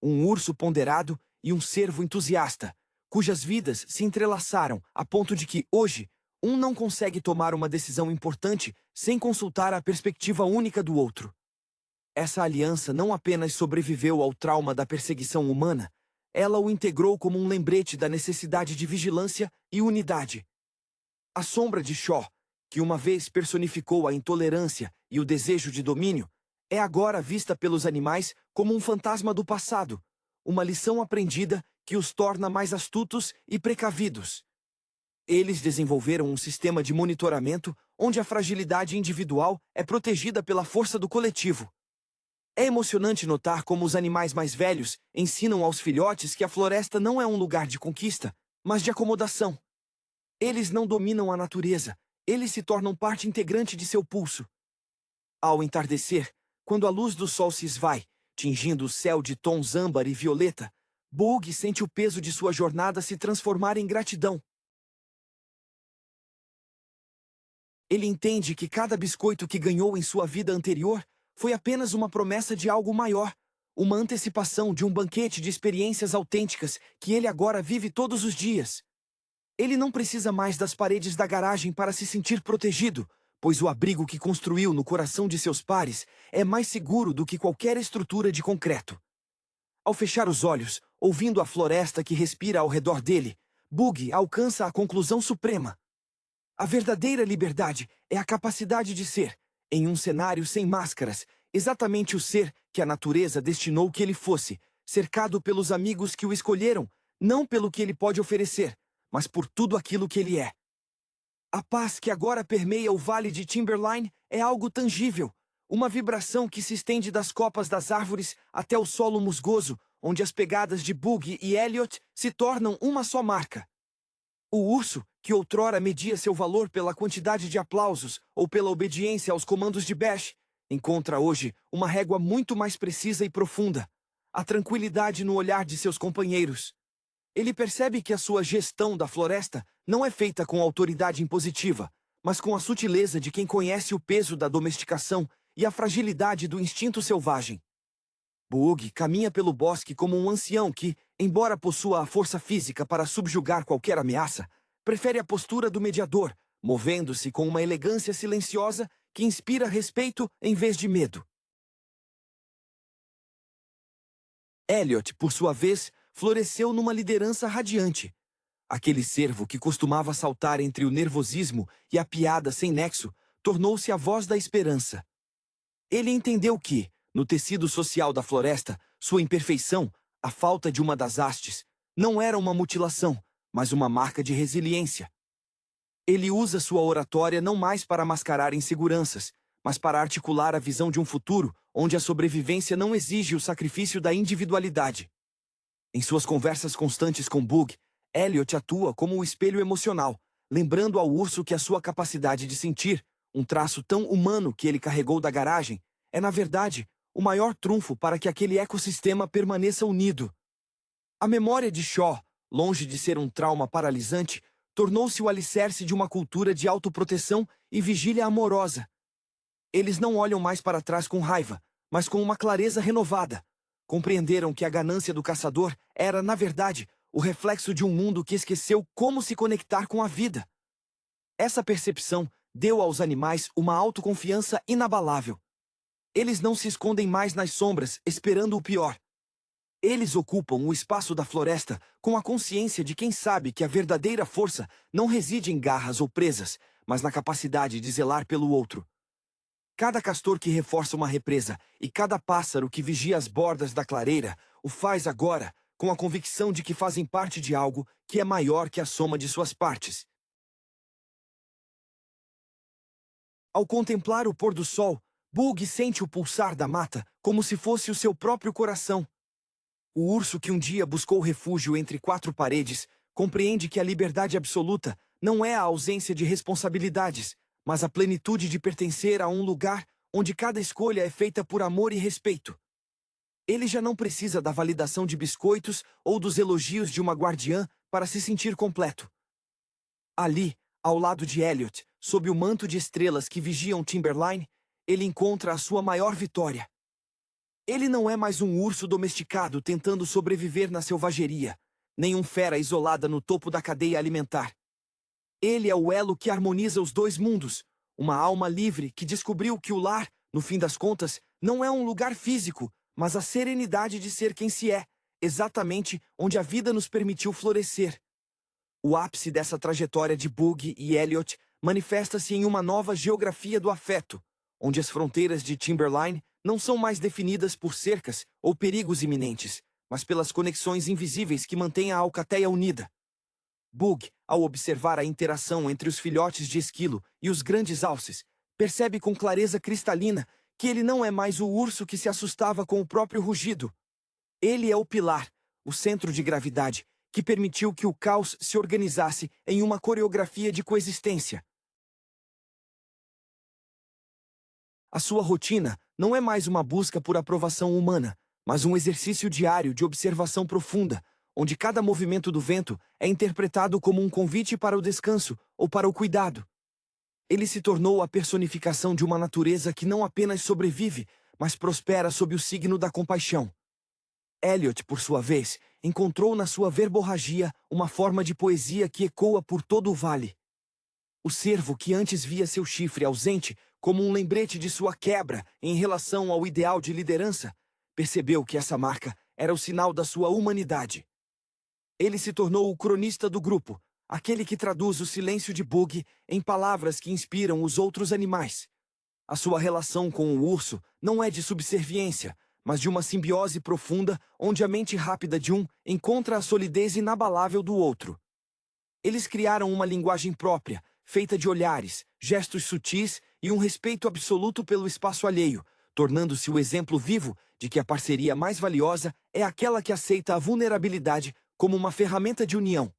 um urso ponderado e um cervo entusiasta, cujas vidas se entrelaçaram a ponto de que, hoje, um não consegue tomar uma decisão importante sem consultar a perspectiva única do outro. Essa aliança não apenas sobreviveu ao trauma da perseguição humana, ela o integrou como um lembrete da necessidade de vigilância e unidade. A sombra de Shaw, que uma vez personificou a intolerância e o desejo de domínio, é agora vista pelos animais como um fantasma do passado, uma lição aprendida que os torna mais astutos e precavidos. Eles desenvolveram um sistema de monitoramento onde a fragilidade individual é protegida pela força do coletivo. É emocionante notar como os animais mais velhos ensinam aos filhotes que a floresta não é um lugar de conquista, mas de acomodação. Eles não dominam a natureza, eles se tornam parte integrante de seu pulso. Ao entardecer, quando a luz do sol se esvai, tingindo o céu de tons âmbar e violeta, Bug sente o peso de sua jornada se transformar em gratidão. Ele entende que cada biscoito que ganhou em sua vida anterior foi apenas uma promessa de algo maior, uma antecipação de um banquete de experiências autênticas que ele agora vive todos os dias. Ele não precisa mais das paredes da garagem para se sentir protegido, pois o abrigo que construiu no coração de seus pares é mais seguro do que qualquer estrutura de concreto. Ao fechar os olhos, ouvindo a floresta que respira ao redor dele, Bug alcança a conclusão suprema. A verdadeira liberdade é a capacidade de ser, em um cenário sem máscaras, exatamente o ser que a natureza destinou que ele fosse, cercado pelos amigos que o escolheram, não pelo que ele pode oferecer, mas por tudo aquilo que ele é. A paz que agora permeia o vale de Timberline é algo tangível, uma vibração que se estende das copas das árvores até o solo musgoso, onde as pegadas de Bug e Elliot se tornam uma só marca. O urso, que outrora media seu valor pela quantidade de aplausos ou pela obediência aos comandos de Bash, encontra hoje uma régua muito mais precisa e profunda, a tranquilidade no olhar de seus companheiros. Ele percebe que a sua gestão da floresta não é feita com autoridade impositiva, mas com a sutileza de quem conhece o peso da domesticação e a fragilidade do instinto selvagem. Bug caminha pelo bosque como um ancião que, embora possua a força física para subjugar qualquer ameaça, prefere a postura do mediador, movendo-se com uma elegância silenciosa que inspira respeito em vez de medo. Elliot, por sua vez, floresceu numa liderança radiante. Aquele cervo que costumava saltar entre o nervosismo e a piada sem nexo, tornou-se a voz da esperança. Ele entendeu que, no tecido social da floresta, sua imperfeição, a falta de uma das hastes, não era uma mutilação, mas uma marca de resiliência. Ele usa sua oratória não mais para mascarar inseguranças, mas para articular a visão de um futuro onde a sobrevivência não exige o sacrifício da individualidade. Em suas conversas constantes com Bug, Elliot atua como um espelho emocional, lembrando ao urso que a sua capacidade de sentir, um traço tão humano que ele carregou da garagem, é na verdade o maior trunfo para que aquele ecossistema permaneça unido. A memória de Shaw, longe de ser um trauma paralisante, tornou-se o alicerce de uma cultura de autoproteção e vigília amorosa. Eles não olham mais para trás com raiva, mas com uma clareza renovada. Compreenderam que a ganância do caçador era, na verdade, o reflexo de um mundo que esqueceu como se conectar com a vida. Essa percepção deu aos animais uma autoconfiança inabalável. Eles não se escondem mais nas sombras, esperando o pior. Eles ocupam o espaço da floresta com a consciência de quem sabe que a verdadeira força não reside em garras ou presas, mas na capacidade de zelar pelo outro. Cada castor que reforça uma represa e cada pássaro que vigia as bordas da clareira o faz agora com a convicção de que fazem parte de algo que é maior que a soma de suas partes. Ao contemplar o pôr do sol, Bug sente o pulsar da mata como se fosse o seu próprio coração. O urso que um dia buscou refúgio entre quatro paredes compreende que a liberdade absoluta não é a ausência de responsabilidades, mas a plenitude de pertencer a um lugar onde cada escolha é feita por amor e respeito. Ele já não precisa da validação de biscoitos ou dos elogios de uma guardiã para se sentir completo. Ali, ao lado de Elliot, sob o manto de estrelas que vigiam Timberline, ele encontra a sua maior vitória. Ele não é mais um urso domesticado tentando sobreviver na selvageria, nem um fera isolada no topo da cadeia alimentar. Ele é o elo que harmoniza os dois mundos, uma alma livre que descobriu que o lar, no fim das contas, não é um lugar físico, mas a serenidade de ser quem se é, exatamente onde a vida nos permitiu florescer. O ápice dessa trajetória de Bug e Elliot manifesta-se em uma nova geografia do afeto, onde as fronteiras de Timberline não são mais definidas por cercas ou perigos iminentes, mas pelas conexões invisíveis que mantêm a alcateia unida. Bug, ao observar a interação entre os filhotes de esquilo e os grandes alces, percebe com clareza cristalina que ele não é mais o urso que se assustava com o próprio rugido. Ele é o pilar, o centro de gravidade, que permitiu que o caos se organizasse em uma coreografia de coexistência. A sua rotina não é mais uma busca por aprovação humana, mas um exercício diário de observação profunda, onde cada movimento do vento é interpretado como um convite para o descanso ou para o cuidado. Ele se tornou a personificação de uma natureza que não apenas sobrevive, mas prospera sob o signo da compaixão. Elliot, por sua vez, encontrou na sua verborragia uma forma de poesia que ecoa por todo o vale. O cervo que antes via seu chifre ausente como um lembrete de sua quebra em relação ao ideal de liderança, percebeu que essa marca era o sinal da sua humanidade. Ele se tornou o cronista do grupo, aquele que traduz o silêncio de Bug em palavras que inspiram os outros animais. A sua relação com o urso não é de subserviência, mas de uma simbiose profunda onde a mente rápida de um encontra a solidez inabalável do outro. Eles criaram uma linguagem própria, feita de olhares, gestos sutis e um respeito absoluto pelo espaço alheio, tornando-se o exemplo vivo de que a parceria mais valiosa é aquela que aceita a vulnerabilidade como uma ferramenta de união.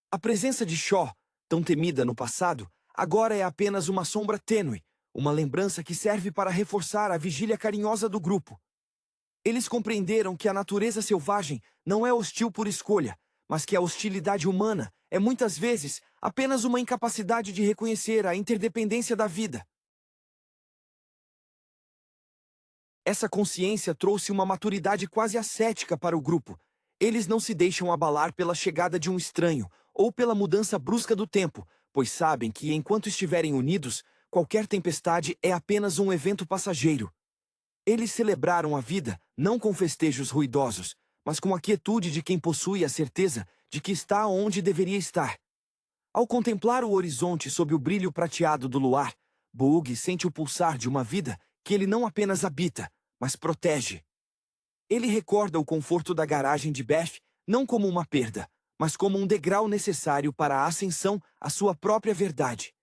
A presença de Shaw, tão temida no passado, agora é apenas uma sombra tênue, uma lembrança que serve para reforçar a vigília carinhosa do grupo. Eles compreenderam que a natureza selvagem não é hostil por escolha, mas que a hostilidade humana é muitas vezes apenas uma incapacidade de reconhecer a interdependência da vida. Essa consciência trouxe uma maturidade quase ascética para o grupo. Eles não se deixam abalar pela chegada de um estranho ou pela mudança brusca do tempo, pois sabem que, enquanto estiverem unidos, qualquer tempestade é apenas um evento passageiro. Eles celebraram a vida, não com festejos ruidosos, mas com a quietude de quem possui a certeza de que está onde deveria estar. Ao contemplar o horizonte sob o brilho prateado do luar, Bug sente o pulsar de uma vida que ele não apenas habita, mas protege. Ele recorda o conforto da garagem de Beth não como uma perda, mas como um degrau necessário para a ascensão à sua própria verdade.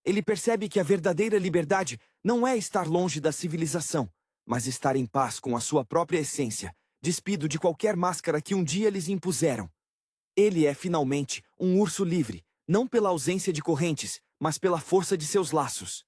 Ele percebe que a verdadeira liberdade não é estar longe da civilização, mas estar em paz com a sua própria essência, despido de qualquer máscara que um dia lhes impuseram. Ele é, finalmente, um urso livre, não pela ausência de correntes, mas pela força de seus laços.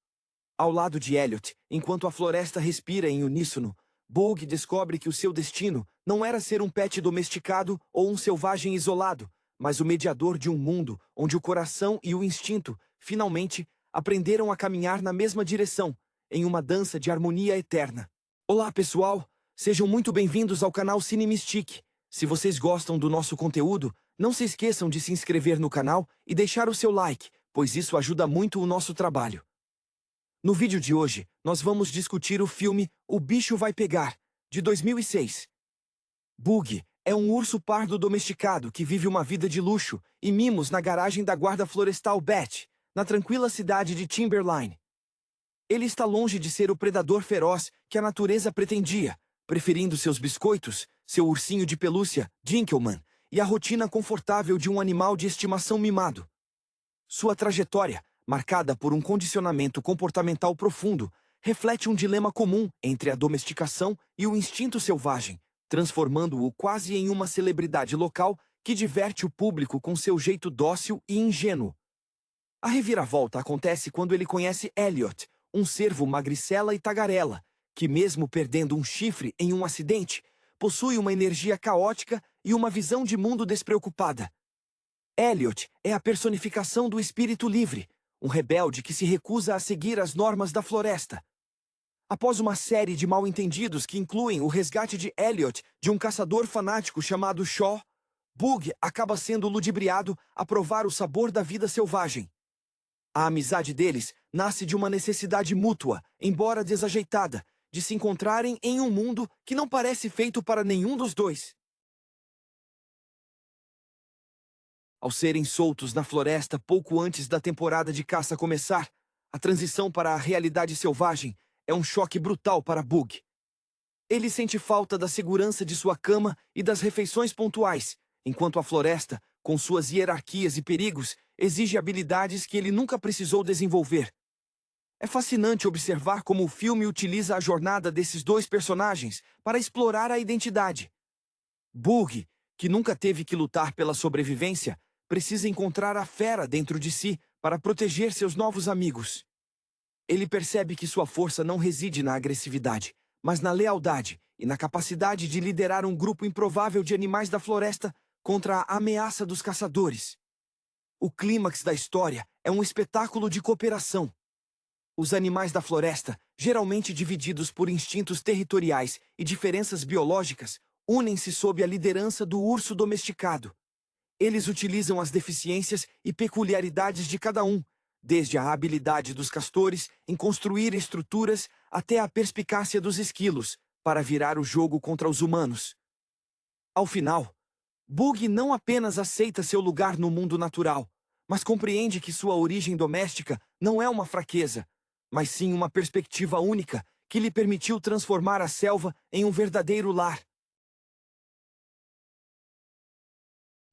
Ao lado de Elliot, enquanto a floresta respira em uníssono, Bug descobre que o seu destino não era ser um pet domesticado ou um selvagem isolado, mas o mediador de um mundo onde o coração e o instinto, finalmente, aprenderam a caminhar na mesma direção, em uma dança de harmonia eterna. Olá, pessoal! Sejam muito bem-vindos ao canal Cine Mystique. Se vocês gostam do nosso conteúdo, não se esqueçam de se inscrever no canal e deixar o seu like, pois isso ajuda muito o nosso trabalho. No vídeo de hoje, nós vamos discutir o filme O Bicho Vai Pegar, de 2006. Bug é um urso pardo domesticado que vive uma vida de luxo e mimos na garagem da guarda florestal Beth, na tranquila cidade de Timberline. Ele está longe de ser o predador feroz que a natureza pretendia, preferindo seus biscoitos, seu ursinho de pelúcia, Dinkelman, e a rotina confortável de um animal de estimação mimado. Sua trajetória, marcada por um condicionamento comportamental profundo, reflete um dilema comum entre a domesticação e o instinto selvagem, transformando-o quase em uma celebridade local que diverte o público com seu jeito dócil e ingênuo. A reviravolta acontece quando ele conhece Elliot, um cervo magricela e tagarela, que mesmo perdendo um chifre em um acidente, possui uma energia caótica e uma visão de mundo despreocupada. Elliot é a personificação do espírito livre, um rebelde que se recusa a seguir as normas da floresta. Após uma série de mal-entendidos que incluem o resgate de Elliot de um caçador fanático chamado Shaw, Bug acaba sendo ludibriado a provar o sabor da vida selvagem. A amizade deles nasce de uma necessidade mútua, embora desajeitada, de se encontrarem em um mundo que não parece feito para nenhum dos dois. Ao serem soltos na floresta pouco antes da temporada de caça começar, a transição para a realidade selvagem é um choque brutal para Bug. Ele sente falta da segurança de sua cama e das refeições pontuais, enquanto a floresta, com suas hierarquias e perigos, exige habilidades que ele nunca precisou desenvolver. É fascinante observar como o filme utiliza a jornada desses dois personagens para explorar a identidade. Bug, que nunca teve que lutar pela sobrevivência, precisa encontrar a fera dentro de si para proteger seus novos amigos. Ele percebe que sua força não reside na agressividade, mas na lealdade e na capacidade de liderar um grupo improvável de animais da floresta contra a ameaça dos caçadores. O clímax da história é um espetáculo de cooperação. Os animais da floresta, geralmente divididos por instintos territoriais e diferenças biológicas, unem-se sob a liderança do urso domesticado. Eles utilizam as deficiências e peculiaridades de cada um, desde a habilidade dos castores em construir estruturas até a perspicácia dos esquilos, para virar o jogo contra os humanos. Ao final, Bug não apenas aceita seu lugar no mundo natural, mas compreende que sua origem doméstica não é uma fraqueza, mas sim uma perspectiva única que lhe permitiu transformar a selva em um verdadeiro lar.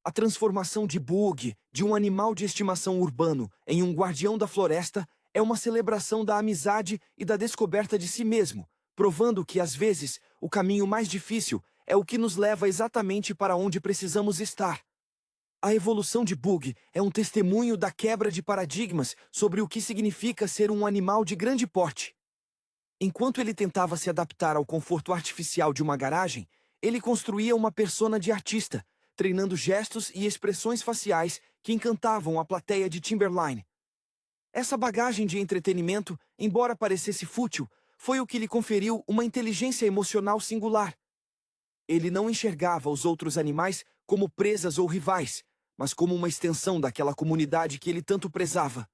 A transformação de Bug, de um animal de estimação urbano, em um guardião da floresta, é uma celebração da amizade e da descoberta de si mesmo, provando que, às vezes, o caminho mais difícil é o que nos leva exatamente para onde precisamos estar. A evolução de Bug é um testemunho da quebra de paradigmas sobre o que significa ser um animal de grande porte. Enquanto ele tentava se adaptar ao conforto artificial de uma garagem, ele construía uma persona de artista, treinando gestos e expressões faciais que encantavam a plateia de Timberline. Essa bagagem de entretenimento, embora parecesse fútil, foi o que lhe conferiu uma inteligência emocional singular. Ele não enxergava os outros animais como presas ou rivais, mas como uma extensão daquela comunidade que ele tanto prezava.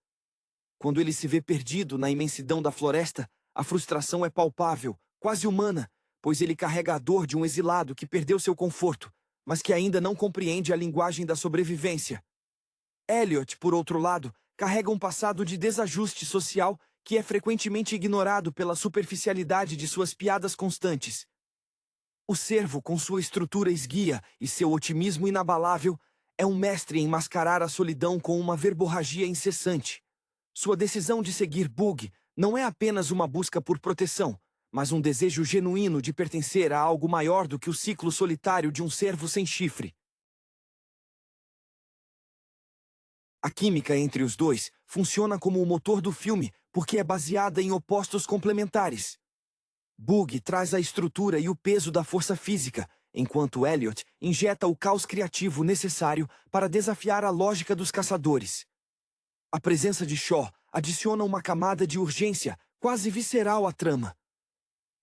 Quando ele se vê perdido na imensidão da floresta, a frustração é palpável, quase humana, pois ele carrega a dor de um exilado que perdeu seu conforto, mas que ainda não compreende a linguagem da sobrevivência. Elliot, por outro lado, carrega um passado de desajuste social que é frequentemente ignorado pela superficialidade de suas piadas constantes. O cervo, com sua estrutura esguia e seu otimismo inabalável, é um mestre em mascarar a solidão com uma verborragia incessante. Sua decisão de seguir Bug não é apenas uma busca por proteção, mas um desejo genuíno de pertencer a algo maior do que o ciclo solitário de um cervo sem chifre. A química entre os dois funciona como o motor do filme porque é baseada em opostos complementares. Bug traz a estrutura e o peso da força física, enquanto Elliot injeta o caos criativo necessário para desafiar a lógica dos caçadores. A presença de Shaw adiciona uma camada de urgência quase visceral à trama.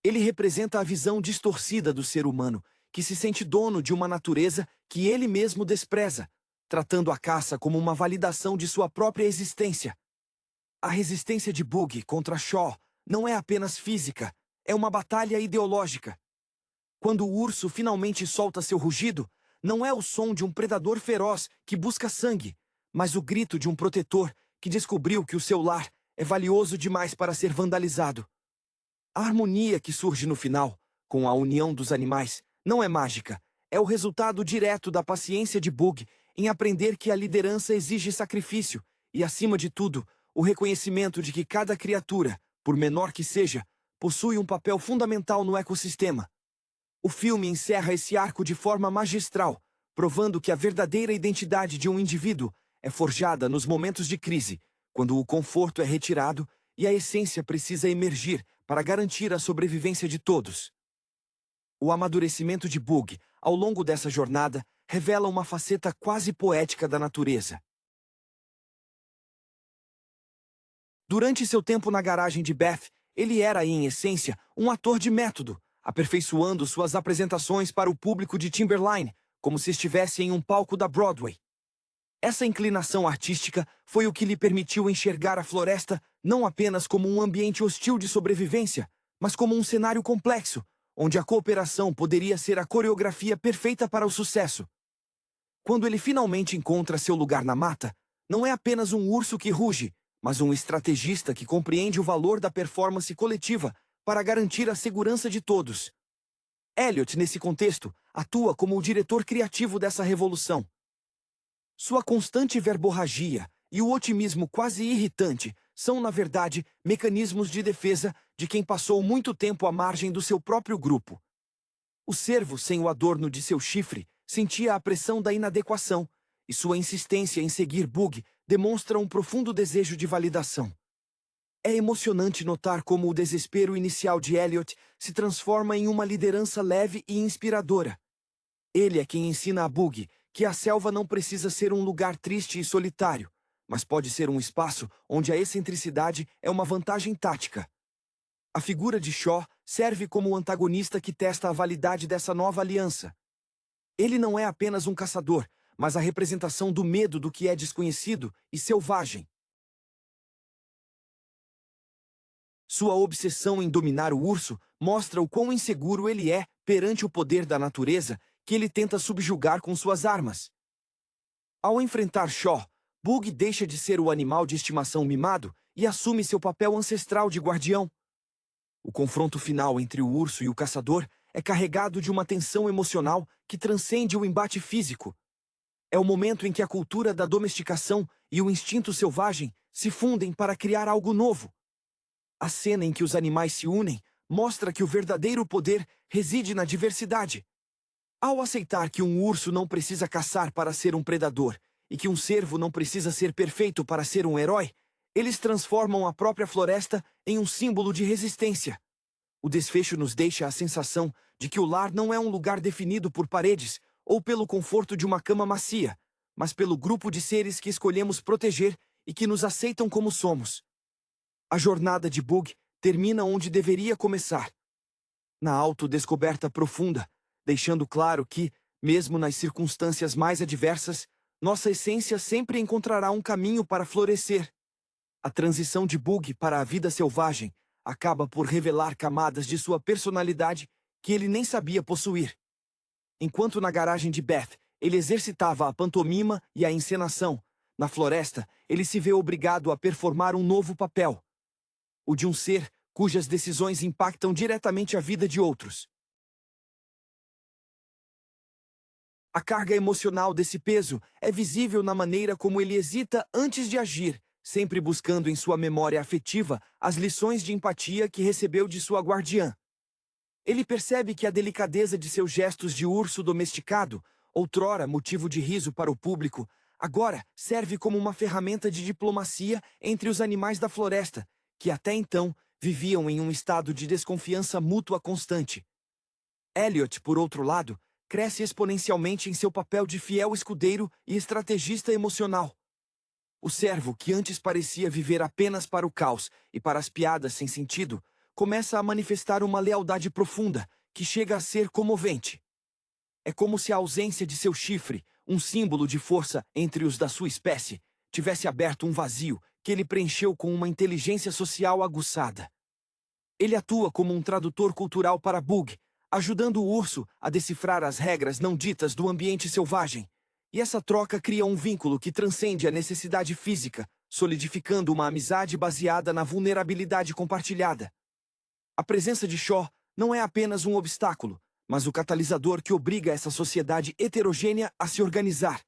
Ele representa a visão distorcida do ser humano, que se sente dono de uma natureza que ele mesmo despreza, tratando a caça como uma validação de sua própria existência. A resistência de Bug contra Shaw não é apenas física, é uma batalha ideológica. Quando o urso finalmente solta seu rugido, não é o som de um predador feroz que busca sangue, mas o grito de um protetor que descobriu que o seu lar é valioso demais para ser vandalizado. A harmonia que surge no final, com a união dos animais, não é mágica, é o resultado direto da paciência de Bug em aprender que a liderança exige sacrifício e, acima de tudo, o reconhecimento de que cada criatura, por menor que seja, possui um papel fundamental no ecossistema. O filme encerra esse arco de forma magistral, provando que a verdadeira identidade de um indivíduo é forjada nos momentos de crise, quando o conforto é retirado e a essência precisa emergir para garantir a sobrevivência de todos. O amadurecimento de Bug, ao longo dessa jornada, revela uma faceta quase poética da natureza. Durante seu tempo na garagem de Beth, ele era, em essência, um ator de método, aperfeiçoando suas apresentações para o público de Timberline, como se estivesse em um palco da Broadway. Essa inclinação artística foi o que lhe permitiu enxergar a floresta não apenas como um ambiente hostil de sobrevivência, mas como um cenário complexo, onde a cooperação poderia ser a coreografia perfeita para o sucesso. Quando ele finalmente encontra seu lugar na mata, não é apenas um urso que ruge, mas um estrategista que compreende o valor da performance coletiva para garantir a segurança de todos. Elliot, nesse contexto, atua como o diretor criativo dessa revolução. Sua constante verborragia e o otimismo quase irritante são, na verdade, mecanismos de defesa de quem passou muito tempo à margem do seu próprio grupo. O cervo, sem o adorno de seu chifre, sentia a pressão da inadequação, e sua insistência em seguir Bug demonstra um profundo desejo de validação. É emocionante notar como o desespero inicial de Elliot se transforma em uma liderança leve e inspiradora. Ele é quem ensina a Bug que a selva não precisa ser um lugar triste e solitário, mas pode ser um espaço onde a excentricidade é uma vantagem tática. A figura de Shaw serve como o antagonista que testa a validade dessa nova aliança. Ele não é apenas um caçador, mas a representação do medo do que é desconhecido e selvagem. Sua obsessão em dominar o urso mostra o quão inseguro ele é perante o poder da natureza que ele tenta subjugar com suas armas. Ao enfrentar Shaw, Bug deixa de ser o animal de estimação mimado e assume seu papel ancestral de guardião. O confronto final entre o urso e o caçador é carregado de uma tensão emocional que transcende o embate físico. É o momento em que a cultura da domesticação e o instinto selvagem se fundem para criar algo novo. A cena em que os animais se unem mostra que o verdadeiro poder reside na diversidade. Ao aceitar que um urso não precisa caçar para ser um predador e que um cervo não precisa ser perfeito para ser um herói, eles transformam a própria floresta em um símbolo de resistência. O desfecho nos deixa a sensação de que o lar não é um lugar definido por paredes ou pelo conforto de uma cama macia, mas pelo grupo de seres que escolhemos proteger e que nos aceitam como somos. A jornada de Bug termina onde deveria começar, na autodescoberta profunda, deixando claro que, mesmo nas circunstâncias mais adversas, nossa essência sempre encontrará um caminho para florescer. A transição de Bug para a vida selvagem acaba por revelar camadas de sua personalidade que ele nem sabia possuir. Enquanto na garagem de Beth ele exercitava a pantomima e a encenação, na floresta ele se vê obrigado a performar um novo papel: o de um ser cujas decisões impactam diretamente a vida de outros. A carga emocional desse peso é visível na maneira como ele hesita antes de agir, sempre buscando em sua memória afetiva as lições de empatia que recebeu de sua guardiã. Ele percebe que a delicadeza de seus gestos de urso domesticado, outrora motivo de riso para o público, agora serve como uma ferramenta de diplomacia entre os animais da floresta, que até então viviam em um estado de desconfiança mútua constante. Elliot, por outro lado, cresce exponencialmente em seu papel de fiel escudeiro e estrategista emocional. O servo, que antes parecia viver apenas para o caos e para as piadas sem sentido, começa a manifestar uma lealdade profunda, que chega a ser comovente. É como se a ausência de seu chifre, um símbolo de força entre os da sua espécie, tivesse aberto um vazio que ele preencheu com uma inteligência social aguçada. Ele atua como um tradutor cultural para Bug, ajudando o urso a decifrar as regras não ditas do ambiente selvagem. E essa troca cria um vínculo que transcende a necessidade física, solidificando uma amizade baseada na vulnerabilidade compartilhada. A presença de Shaw não é apenas um obstáculo, mas o catalisador que obriga essa sociedade heterogênea a se organizar.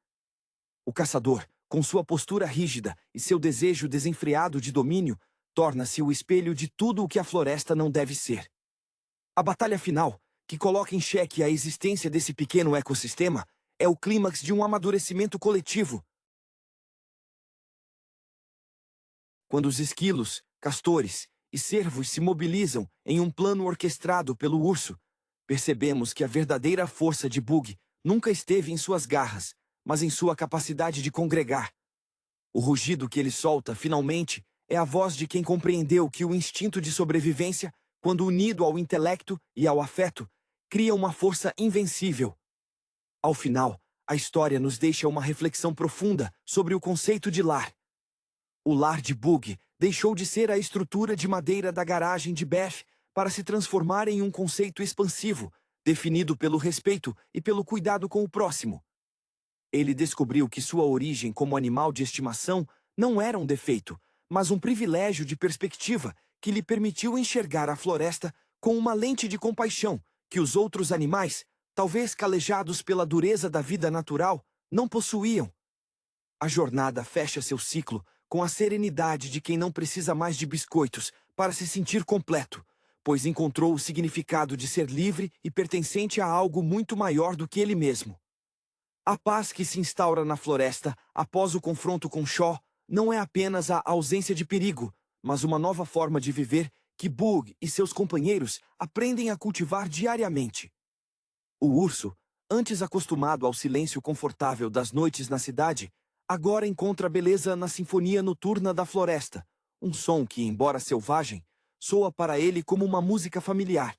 O caçador, com sua postura rígida e seu desejo desenfreado de domínio, torna-se o espelho de tudo o que a floresta não deve ser. A batalha final, que coloca em xeque a existência desse pequeno ecossistema, é o clímax de um amadurecimento coletivo. Quando os esquilos, castores e cervos se mobilizam em um plano orquestrado pelo urso, percebemos que a verdadeira força de Bug nunca esteve em suas garras, mas em sua capacidade de congregar. O rugido que ele solta, finalmente, é a voz de quem compreendeu que o instinto de sobrevivência, quando unido ao intelecto e ao afeto, cria uma força invencível. Ao final, a história nos deixa uma reflexão profunda sobre o conceito de lar. O lar de Bug deixou de ser a estrutura de madeira da garagem de Beth para se transformar em um conceito expansivo, definido pelo respeito e pelo cuidado com o próximo. Ele descobriu que sua origem como animal de estimação não era um defeito, mas um privilégio de perspectiva que lhe permitiu enxergar a floresta com uma lente de compaixão que os outros animais, talvez calejados pela dureza da vida natural, não possuíam. A jornada fecha seu ciclo com a serenidade de quem não precisa mais de biscoitos para se sentir completo, pois encontrou o significado de ser livre e pertencente a algo muito maior do que ele mesmo. A paz que se instaura na floresta após o confronto com Shaw não é apenas a ausência de perigo, mas uma nova forma de viver que Bug e seus companheiros aprendem a cultivar diariamente. O urso, antes acostumado ao silêncio confortável das noites na cidade, agora encontra beleza na sinfonia noturna da floresta, um som que, embora selvagem, soa para ele como uma música familiar.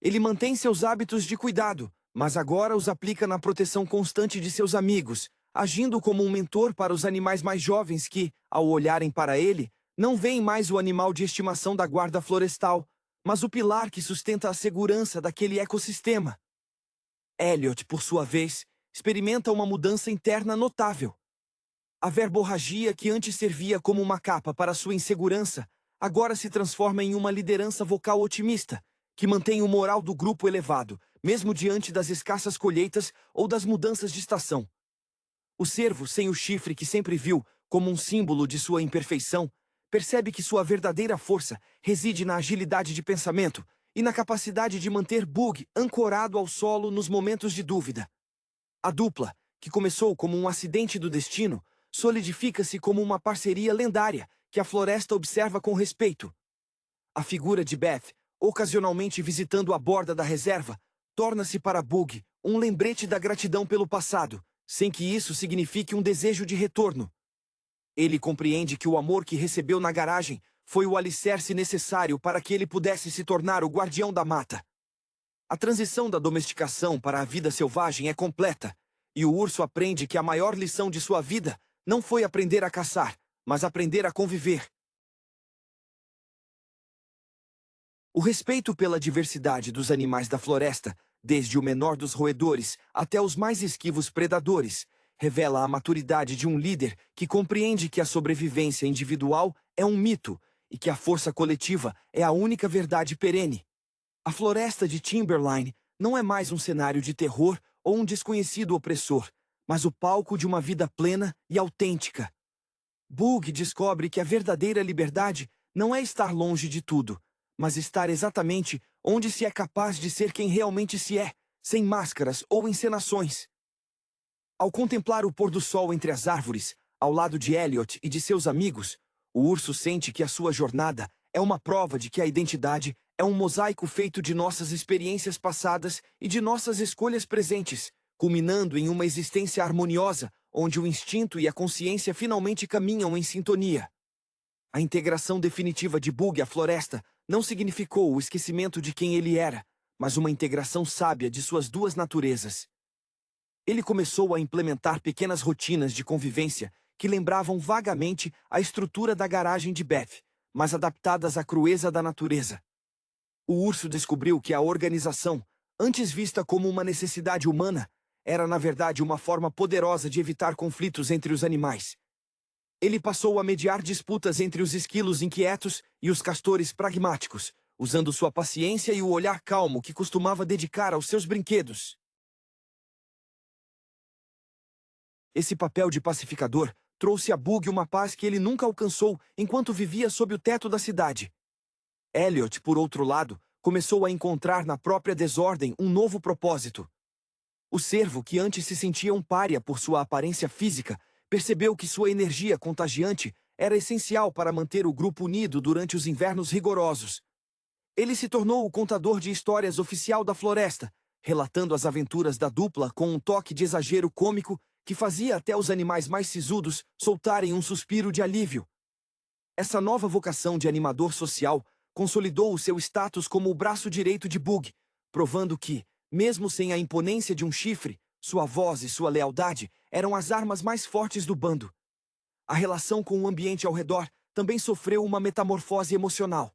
Ele mantém seus hábitos de cuidado, mas agora os aplica na proteção constante de seus amigos, agindo como um mentor para os animais mais jovens que, ao olharem para ele, não veem mais o animal de estimação da guarda florestal, mas o pilar que sustenta a segurança daquele ecossistema. Elliot, por sua vez, experimenta uma mudança interna notável. A verborragia que antes servia como uma capa para sua insegurança, agora se transforma em uma liderança vocal otimista, que mantém o moral do grupo elevado, mesmo diante das escassas colheitas ou das mudanças de estação. O cervo sem o chifre que sempre viu como um símbolo de sua imperfeição, percebe que sua verdadeira força reside na agilidade de pensamento e na capacidade de manter Bug ancorado ao solo nos momentos de dúvida. A dupla, que começou como um acidente do destino, solidifica-se como uma parceria lendária que a floresta observa com respeito. A figura de Beth, ocasionalmente visitando a borda da reserva, torna-se para Bug um lembrete da gratidão pelo passado, sem que isso signifique um desejo de retorno. Ele compreende que o amor que recebeu na garagem foi o alicerce necessário para que ele pudesse se tornar o guardião da mata. A transição da domesticação para a vida selvagem é completa, e o urso aprende que a maior lição de sua vida não foi aprender a caçar, mas aprender a conviver. O respeito pela diversidade dos animais da floresta, desde o menor dos roedores até os mais esquivos predadores, revela a maturidade de um líder que compreende que a sobrevivência individual é um mito e que a força coletiva é a única verdade perene. A floresta de Timberline não é mais um cenário de terror ou um desconhecido opressor, mas o palco de uma vida plena e autêntica. Bug descobre que a verdadeira liberdade não é estar longe de tudo, mas estar exatamente onde se é capaz de ser quem realmente se é, sem máscaras ou encenações. Ao contemplar o pôr do sol entre as árvores, ao lado de Elliot e de seus amigos, o urso sente que a sua jornada é uma prova de que a identidade é um mosaico feito de nossas experiências passadas e de nossas escolhas presentes, culminando em uma existência harmoniosa, onde o instinto e a consciência finalmente caminham em sintonia. A integração definitiva de Bug à floresta não significou o esquecimento de quem ele era, mas uma integração sábia de suas duas naturezas. Ele começou a implementar pequenas rotinas de convivência que lembravam vagamente a estrutura da garagem de Beth, mas adaptadas à crueza da natureza. O urso descobriu que a organização, antes vista como uma necessidade humana, era na verdade uma forma poderosa de evitar conflitos entre os animais. Ele passou a mediar disputas entre os esquilos inquietos e os castores pragmáticos, usando sua paciência e o olhar calmo que costumava dedicar aos seus brinquedos. Esse papel de pacificador trouxe a Bug uma paz que ele nunca alcançou enquanto vivia sob o teto da cidade. Elliot, por outro lado, começou a encontrar na própria desordem um novo propósito. O cervo, que antes se sentia um pária por sua aparência física, percebeu que sua energia contagiante era essencial para manter o grupo unido durante os invernos rigorosos. Ele se tornou o contador de histórias oficial da floresta, relatando as aventuras da dupla com um toque de exagero cômico que fazia até os animais mais sisudos soltarem um suspiro de alívio. Essa nova vocação de animador social consolidou o seu status como o braço direito de Bug, provando que, mesmo sem a imponência de um chifre, sua voz e sua lealdade eram as armas mais fortes do bando. A relação com o ambiente ao redor também sofreu uma metamorfose emocional.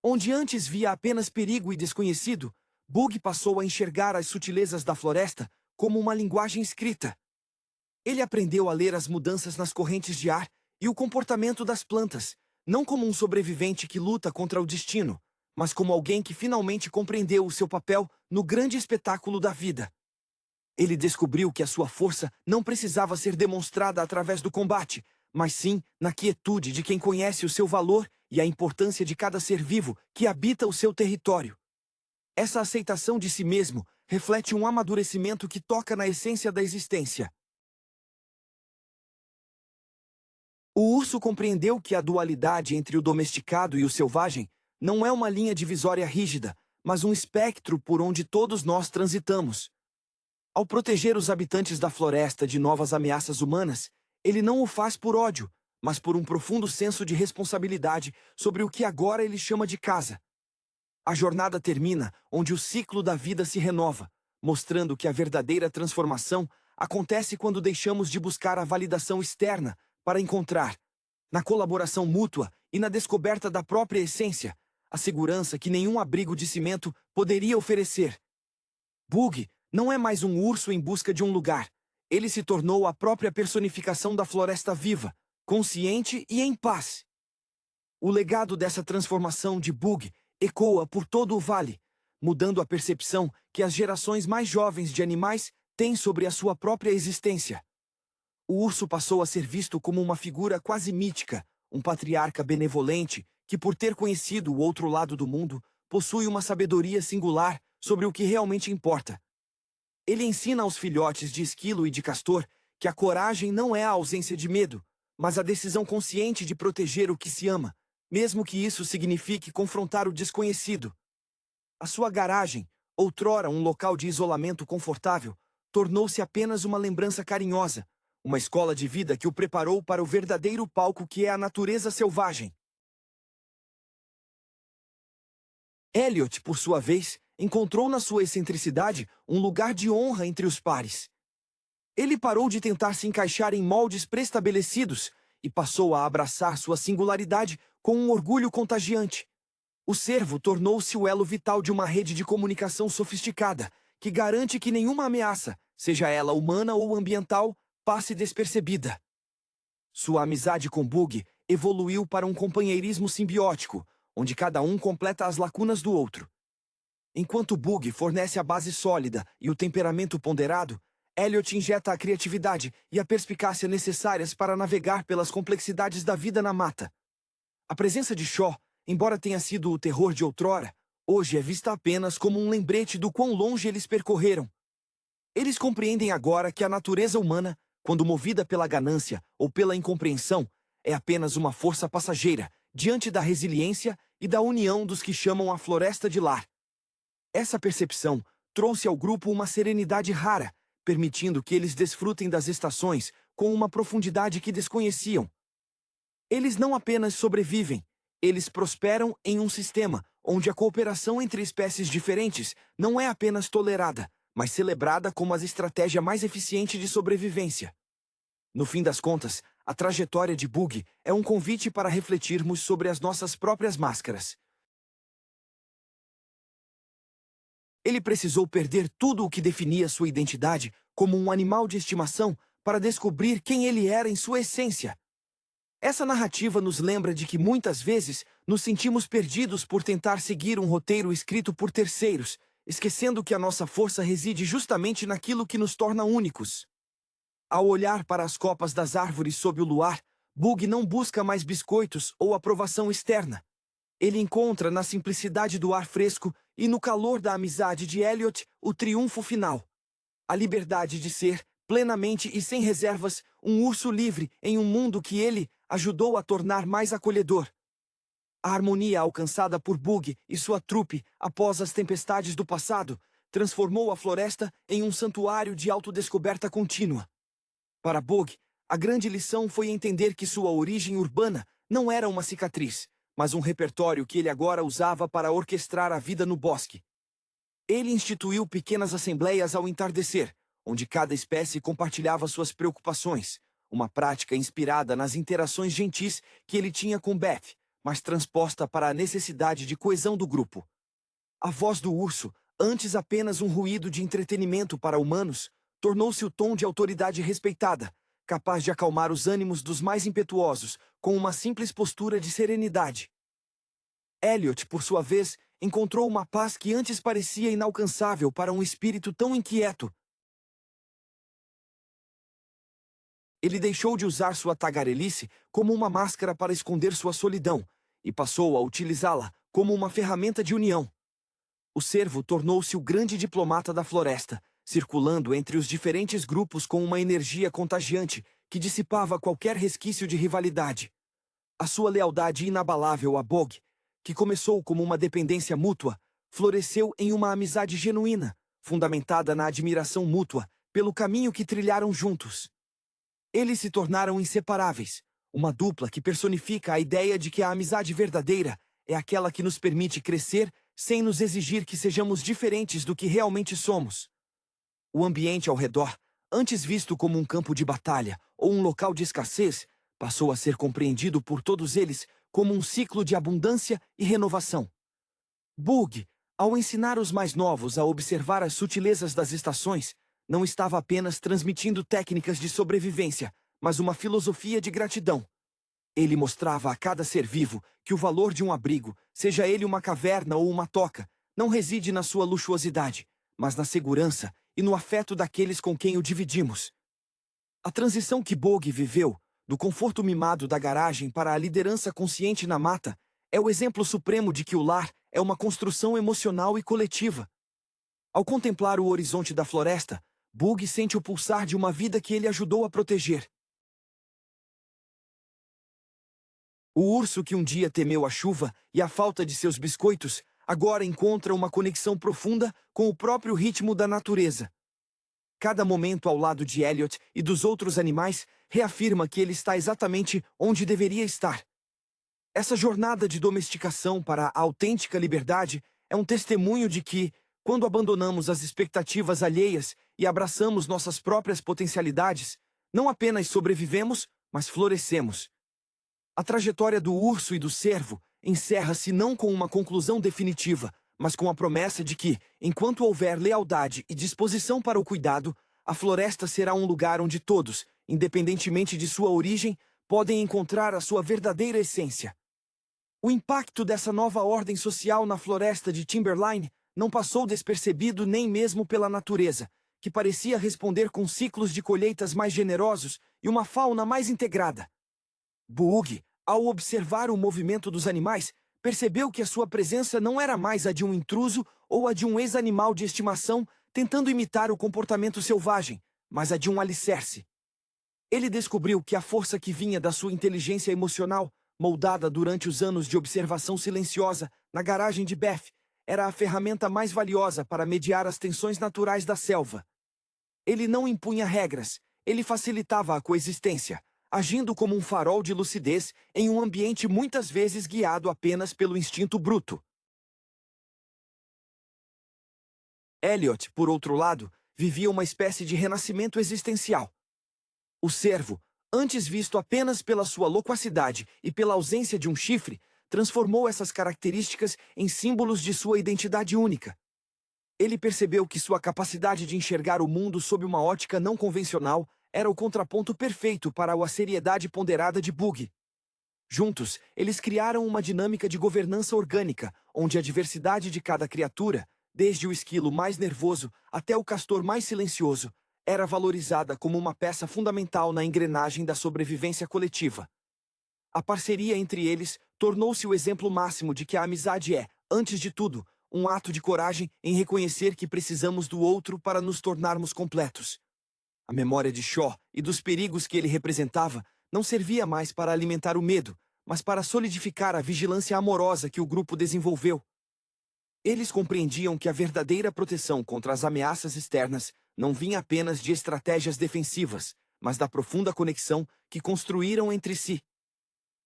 Onde antes via apenas perigo e desconhecido, Bug passou a enxergar as sutilezas da floresta como uma linguagem escrita. Ele aprendeu a ler as mudanças nas correntes de ar e o comportamento das plantas, não como um sobrevivente que luta contra o destino, mas como alguém que finalmente compreendeu o seu papel no grande espetáculo da vida. Ele descobriu que a sua força não precisava ser demonstrada através do combate, mas sim na quietude de quem conhece o seu valor e a importância de cada ser vivo que habita o seu território. Essa aceitação de si mesmo reflete um amadurecimento que toca na essência da existência. O urso compreendeu que a dualidade entre o domesticado e o selvagem não é uma linha divisória rígida, mas um espectro por onde todos nós transitamos. Ao proteger os habitantes da floresta de novas ameaças humanas, ele não o faz por ódio, mas por um profundo senso de responsabilidade sobre o que agora ele chama de casa. A jornada termina onde o ciclo da vida se renova, mostrando que a verdadeira transformação acontece quando deixamos de buscar a validação externa para encontrar, na colaboração mútua e na descoberta da própria essência, a segurança que nenhum abrigo de cimento poderia oferecer. Bug não é mais um urso em busca de um lugar. Ele se tornou a própria personificação da floresta viva, consciente e em paz. O legado dessa transformação de Bug ecoa por todo o vale, mudando a percepção que as gerações mais jovens de animais têm sobre a sua própria existência. O urso passou a ser visto como uma figura quase mítica, um patriarca benevolente que, por ter conhecido o outro lado do mundo, possui uma sabedoria singular sobre o que realmente importa. Ele ensina aos filhotes de esquilo e de castor que a coragem não é a ausência de medo, mas a decisão consciente de proteger o que se ama, mesmo que isso signifique confrontar o desconhecido. A sua garagem, outrora um local de isolamento confortável, tornou-se apenas uma lembrança carinhosa, uma escola de vida que o preparou para o verdadeiro palco que é a natureza selvagem. Elliot, por sua vez, encontrou na sua excentricidade um lugar de honra entre os pares. Ele parou de tentar se encaixar em moldes pré-estabelecidos e passou a abraçar sua singularidade com um orgulho contagiante. O cervo tornou-se o elo vital de uma rede de comunicação sofisticada, que garante que nenhuma ameaça, seja ela humana ou ambiental, passe despercebida. Sua amizade com Bug evoluiu para um companheirismo simbiótico, onde cada um completa as lacunas do outro. Enquanto Bug fornece a base sólida e o temperamento ponderado, Elliot injeta a criatividade e a perspicácia necessárias para navegar pelas complexidades da vida na mata. A presença de Shaw, embora tenha sido o terror de outrora, hoje é vista apenas como um lembrete do quão longe eles percorreram. Eles compreendem agora que a natureza humana, quando movida pela ganância ou pela incompreensão, é apenas uma força passageira, diante da resiliência e da união dos que chamam a floresta de lar. Essa percepção trouxe ao grupo uma serenidade rara, permitindo que eles desfrutem das estações com uma profundidade que desconheciam. Eles não apenas sobrevivem, eles prosperam em um sistema onde a cooperação entre espécies diferentes não é apenas tolerada, mas celebrada como a estratégia mais eficiente de sobrevivência. No fim das contas, a trajetória de Bug é um convite para refletirmos sobre as nossas próprias máscaras. Ele precisou perder tudo o que definia sua identidade como um animal de estimação para descobrir quem ele era em sua essência. Essa narrativa nos lembra de que muitas vezes nos sentimos perdidos por tentar seguir um roteiro escrito por terceiros, esquecendo que a nossa força reside justamente naquilo que nos torna únicos. Ao olhar para as copas das árvores sob o luar, Bug não busca mais biscoitos ou aprovação externa. Ele encontra na simplicidade do ar fresco e no calor da amizade de Elliot o triunfo final. A liberdade de ser, plenamente e sem reservas, um urso livre em um mundo que ele ajudou a tornar mais acolhedor. A harmonia alcançada por Bug e sua trupe após as tempestades do passado transformou a floresta em um santuário de autodescoberta contínua. Para Bug, a grande lição foi entender que sua origem urbana não era uma cicatriz, mas um repertório que ele agora usava para orquestrar a vida no bosque. Ele instituiu pequenas assembleias ao entardecer, onde cada espécie compartilhava suas preocupações, uma prática inspirada nas interações gentis que ele tinha com Beth, mas transposta para a necessidade de coesão do grupo. A voz do urso, antes apenas um ruído de entretenimento para humanos, tornou-se o tom de autoridade respeitada, capaz de acalmar os ânimos dos mais impetuosos com uma simples postura de serenidade. Elliot, por sua vez, encontrou uma paz que antes parecia inalcançável para um espírito tão inquieto. Ele deixou de usar sua tagarelice como uma máscara para esconder sua solidão e passou a utilizá-la como uma ferramenta de união. O cervo tornou-se o grande diplomata da floresta, circulando entre os diferentes grupos com uma energia contagiante que dissipava qualquer resquício de rivalidade. A sua lealdade inabalável a Bog, que começou como uma dependência mútua, floresceu em uma amizade genuína, fundamentada na admiração mútua pelo caminho que trilharam juntos. Eles se tornaram inseparáveis, uma dupla que personifica a ideia de que a amizade verdadeira é aquela que nos permite crescer sem nos exigir que sejamos diferentes do que realmente somos. O ambiente ao redor, antes visto como um campo de batalha ou um local de escassez, passou a ser compreendido por todos eles como um ciclo de abundância e renovação. Bug, ao ensinar os mais novos a observar as sutilezas das estações, não estava apenas transmitindo técnicas de sobrevivência, mas uma filosofia de gratidão. Ele mostrava a cada ser vivo que o valor de um abrigo, seja ele uma caverna ou uma toca, não reside na sua luxuosidade, mas na segurança e no afeto daqueles com quem o dividimos. A transição que Bog viveu, do conforto mimado da garagem para a liderança consciente na mata, é o exemplo supremo de que o lar é uma construção emocional e coletiva. Ao contemplar o horizonte da floresta, Bug sente o pulsar de uma vida que ele ajudou a proteger. O urso que um dia temeu a chuva e a falta de seus biscoitos, agora encontra uma conexão profunda com o próprio ritmo da natureza. Cada momento ao lado de Elliot e dos outros animais reafirma que ele está exatamente onde deveria estar. Essa jornada de domesticação para a autêntica liberdade é um testemunho de que, quando abandonamos as expectativas alheias e abraçamos nossas próprias potencialidades, não apenas sobrevivemos, mas florescemos. A trajetória do urso e do cervo encerra-se não com uma conclusão definitiva, mas com a promessa de que, enquanto houver lealdade e disposição para o cuidado, a floresta será um lugar onde todos, independentemente de sua origem, podem encontrar a sua verdadeira essência. O impacto dessa nova ordem social na floresta de Timberline não passou despercebido nem mesmo pela natureza, que parecia responder com ciclos de colheitas mais generosos e uma fauna mais integrada. Boog, ao observar o movimento dos animais, percebeu que a sua presença não era mais a de um intruso ou a de um ex-animal de estimação tentando imitar o comportamento selvagem, mas a de um alicerce. Ele descobriu que a força que vinha da sua inteligência emocional, moldada durante os anos de observação silenciosa na garagem de Beth, era a ferramenta mais valiosa para mediar as tensões naturais da selva. Ele não impunha regras, ele facilitava a coexistência, agindo como um farol de lucidez em um ambiente muitas vezes guiado apenas pelo instinto bruto. Elliot, por outro lado, vivia uma espécie de renascimento existencial. O cervo, antes visto apenas pela sua loquacidade e pela ausência de um chifre, transformou essas características em símbolos de sua identidade única. Ele percebeu que sua capacidade de enxergar o mundo sob uma ótica não convencional era o contraponto perfeito para a seriedade ponderada de Bug. Juntos, eles criaram uma dinâmica de governança orgânica, onde a diversidade de cada criatura, desde o esquilo mais nervoso até o castor mais silencioso, era valorizada como uma peça fundamental na engrenagem da sobrevivência coletiva. A parceria entre eles tornou-se o exemplo máximo de que a amizade é, antes de tudo, um ato de coragem em reconhecer que precisamos do outro para nos tornarmos completos. A memória de Shaw e dos perigos que ele representava não servia mais para alimentar o medo, mas para solidificar a vigilância amorosa que o grupo desenvolveu. Eles compreendiam que a verdadeira proteção contra as ameaças externas não vinha apenas de estratégias defensivas, mas da profunda conexão que construíram entre si.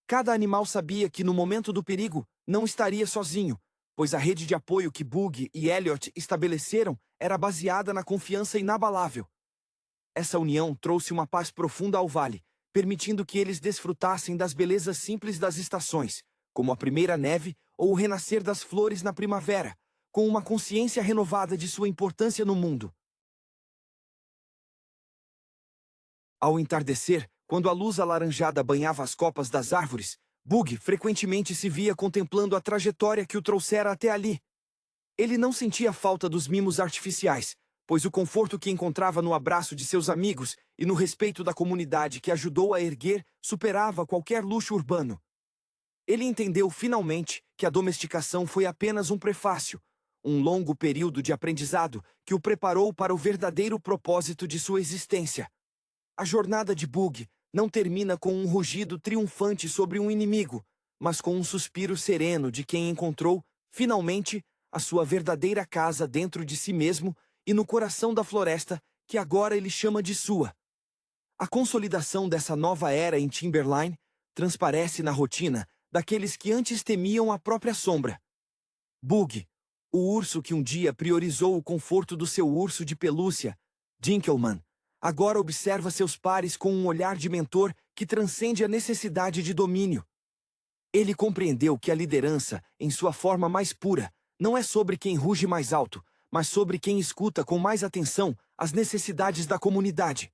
Cada animal sabia que no momento do perigo não estaria sozinho, pois a rede de apoio que Bug e Elliot estabeleceram era baseada na confiança inabalável. Essa união trouxe uma paz profunda ao vale, permitindo que eles desfrutassem das belezas simples das estações, como a primeira neve ou o renascer das flores na primavera, com uma consciência renovada de sua importância no mundo. Ao entardecer, quando a luz alaranjada banhava as copas das árvores, Bug frequentemente se via contemplando a trajetória que o trouxera até ali. Ele não sentia falta dos mimos artificiais, pois o conforto que encontrava no abraço de seus amigos e no respeito da comunidade que ajudou a erguer superava qualquer luxo urbano. Ele entendeu finalmente que a domesticação foi apenas um prefácio, um longo período de aprendizado que o preparou para o verdadeiro propósito de sua existência. A jornada de Bug não termina com um rugido triunfante sobre um inimigo, mas com um suspiro sereno de quem encontrou, finalmente, a sua verdadeira casa dentro de si mesmo e no coração da floresta que agora ele chama de sua. A consolidação dessa nova era em Timberline transparece na rotina daqueles que antes temiam a própria sombra. Bug, o urso que um dia priorizou o conforto do seu urso de pelúcia, Dinkelman, agora observa seus pares com um olhar de mentor que transcende a necessidade de domínio. Ele compreendeu que a liderança, em sua forma mais pura, não é sobre quem ruge mais alto, mas sobre quem escuta com mais atenção as necessidades da comunidade.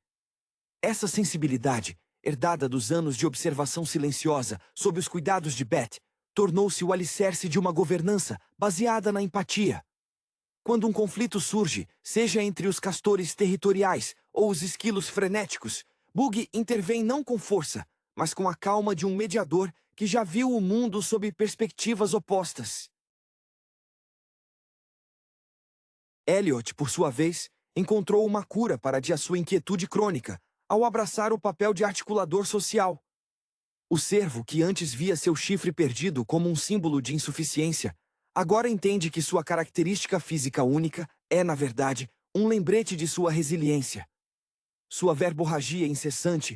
Essa sensibilidade, herdada dos anos de observação silenciosa sob os cuidados de Beth, tornou-se o alicerce de uma governança baseada na empatia. Quando um conflito surge, seja entre os castores territoriais ou os esquilos frenéticos, Bug intervém não com força, mas com a calma de um mediador que já viu o mundo sob perspectivas opostas. Elliot, por sua vez, encontrou uma cura para a sua inquietude crônica, ao abraçar o papel de articulador social. O cervo, que antes via seu chifre perdido como um símbolo de insuficiência, agora entende que sua característica física única é, na verdade, um lembrete de sua resiliência. Sua verborragia incessante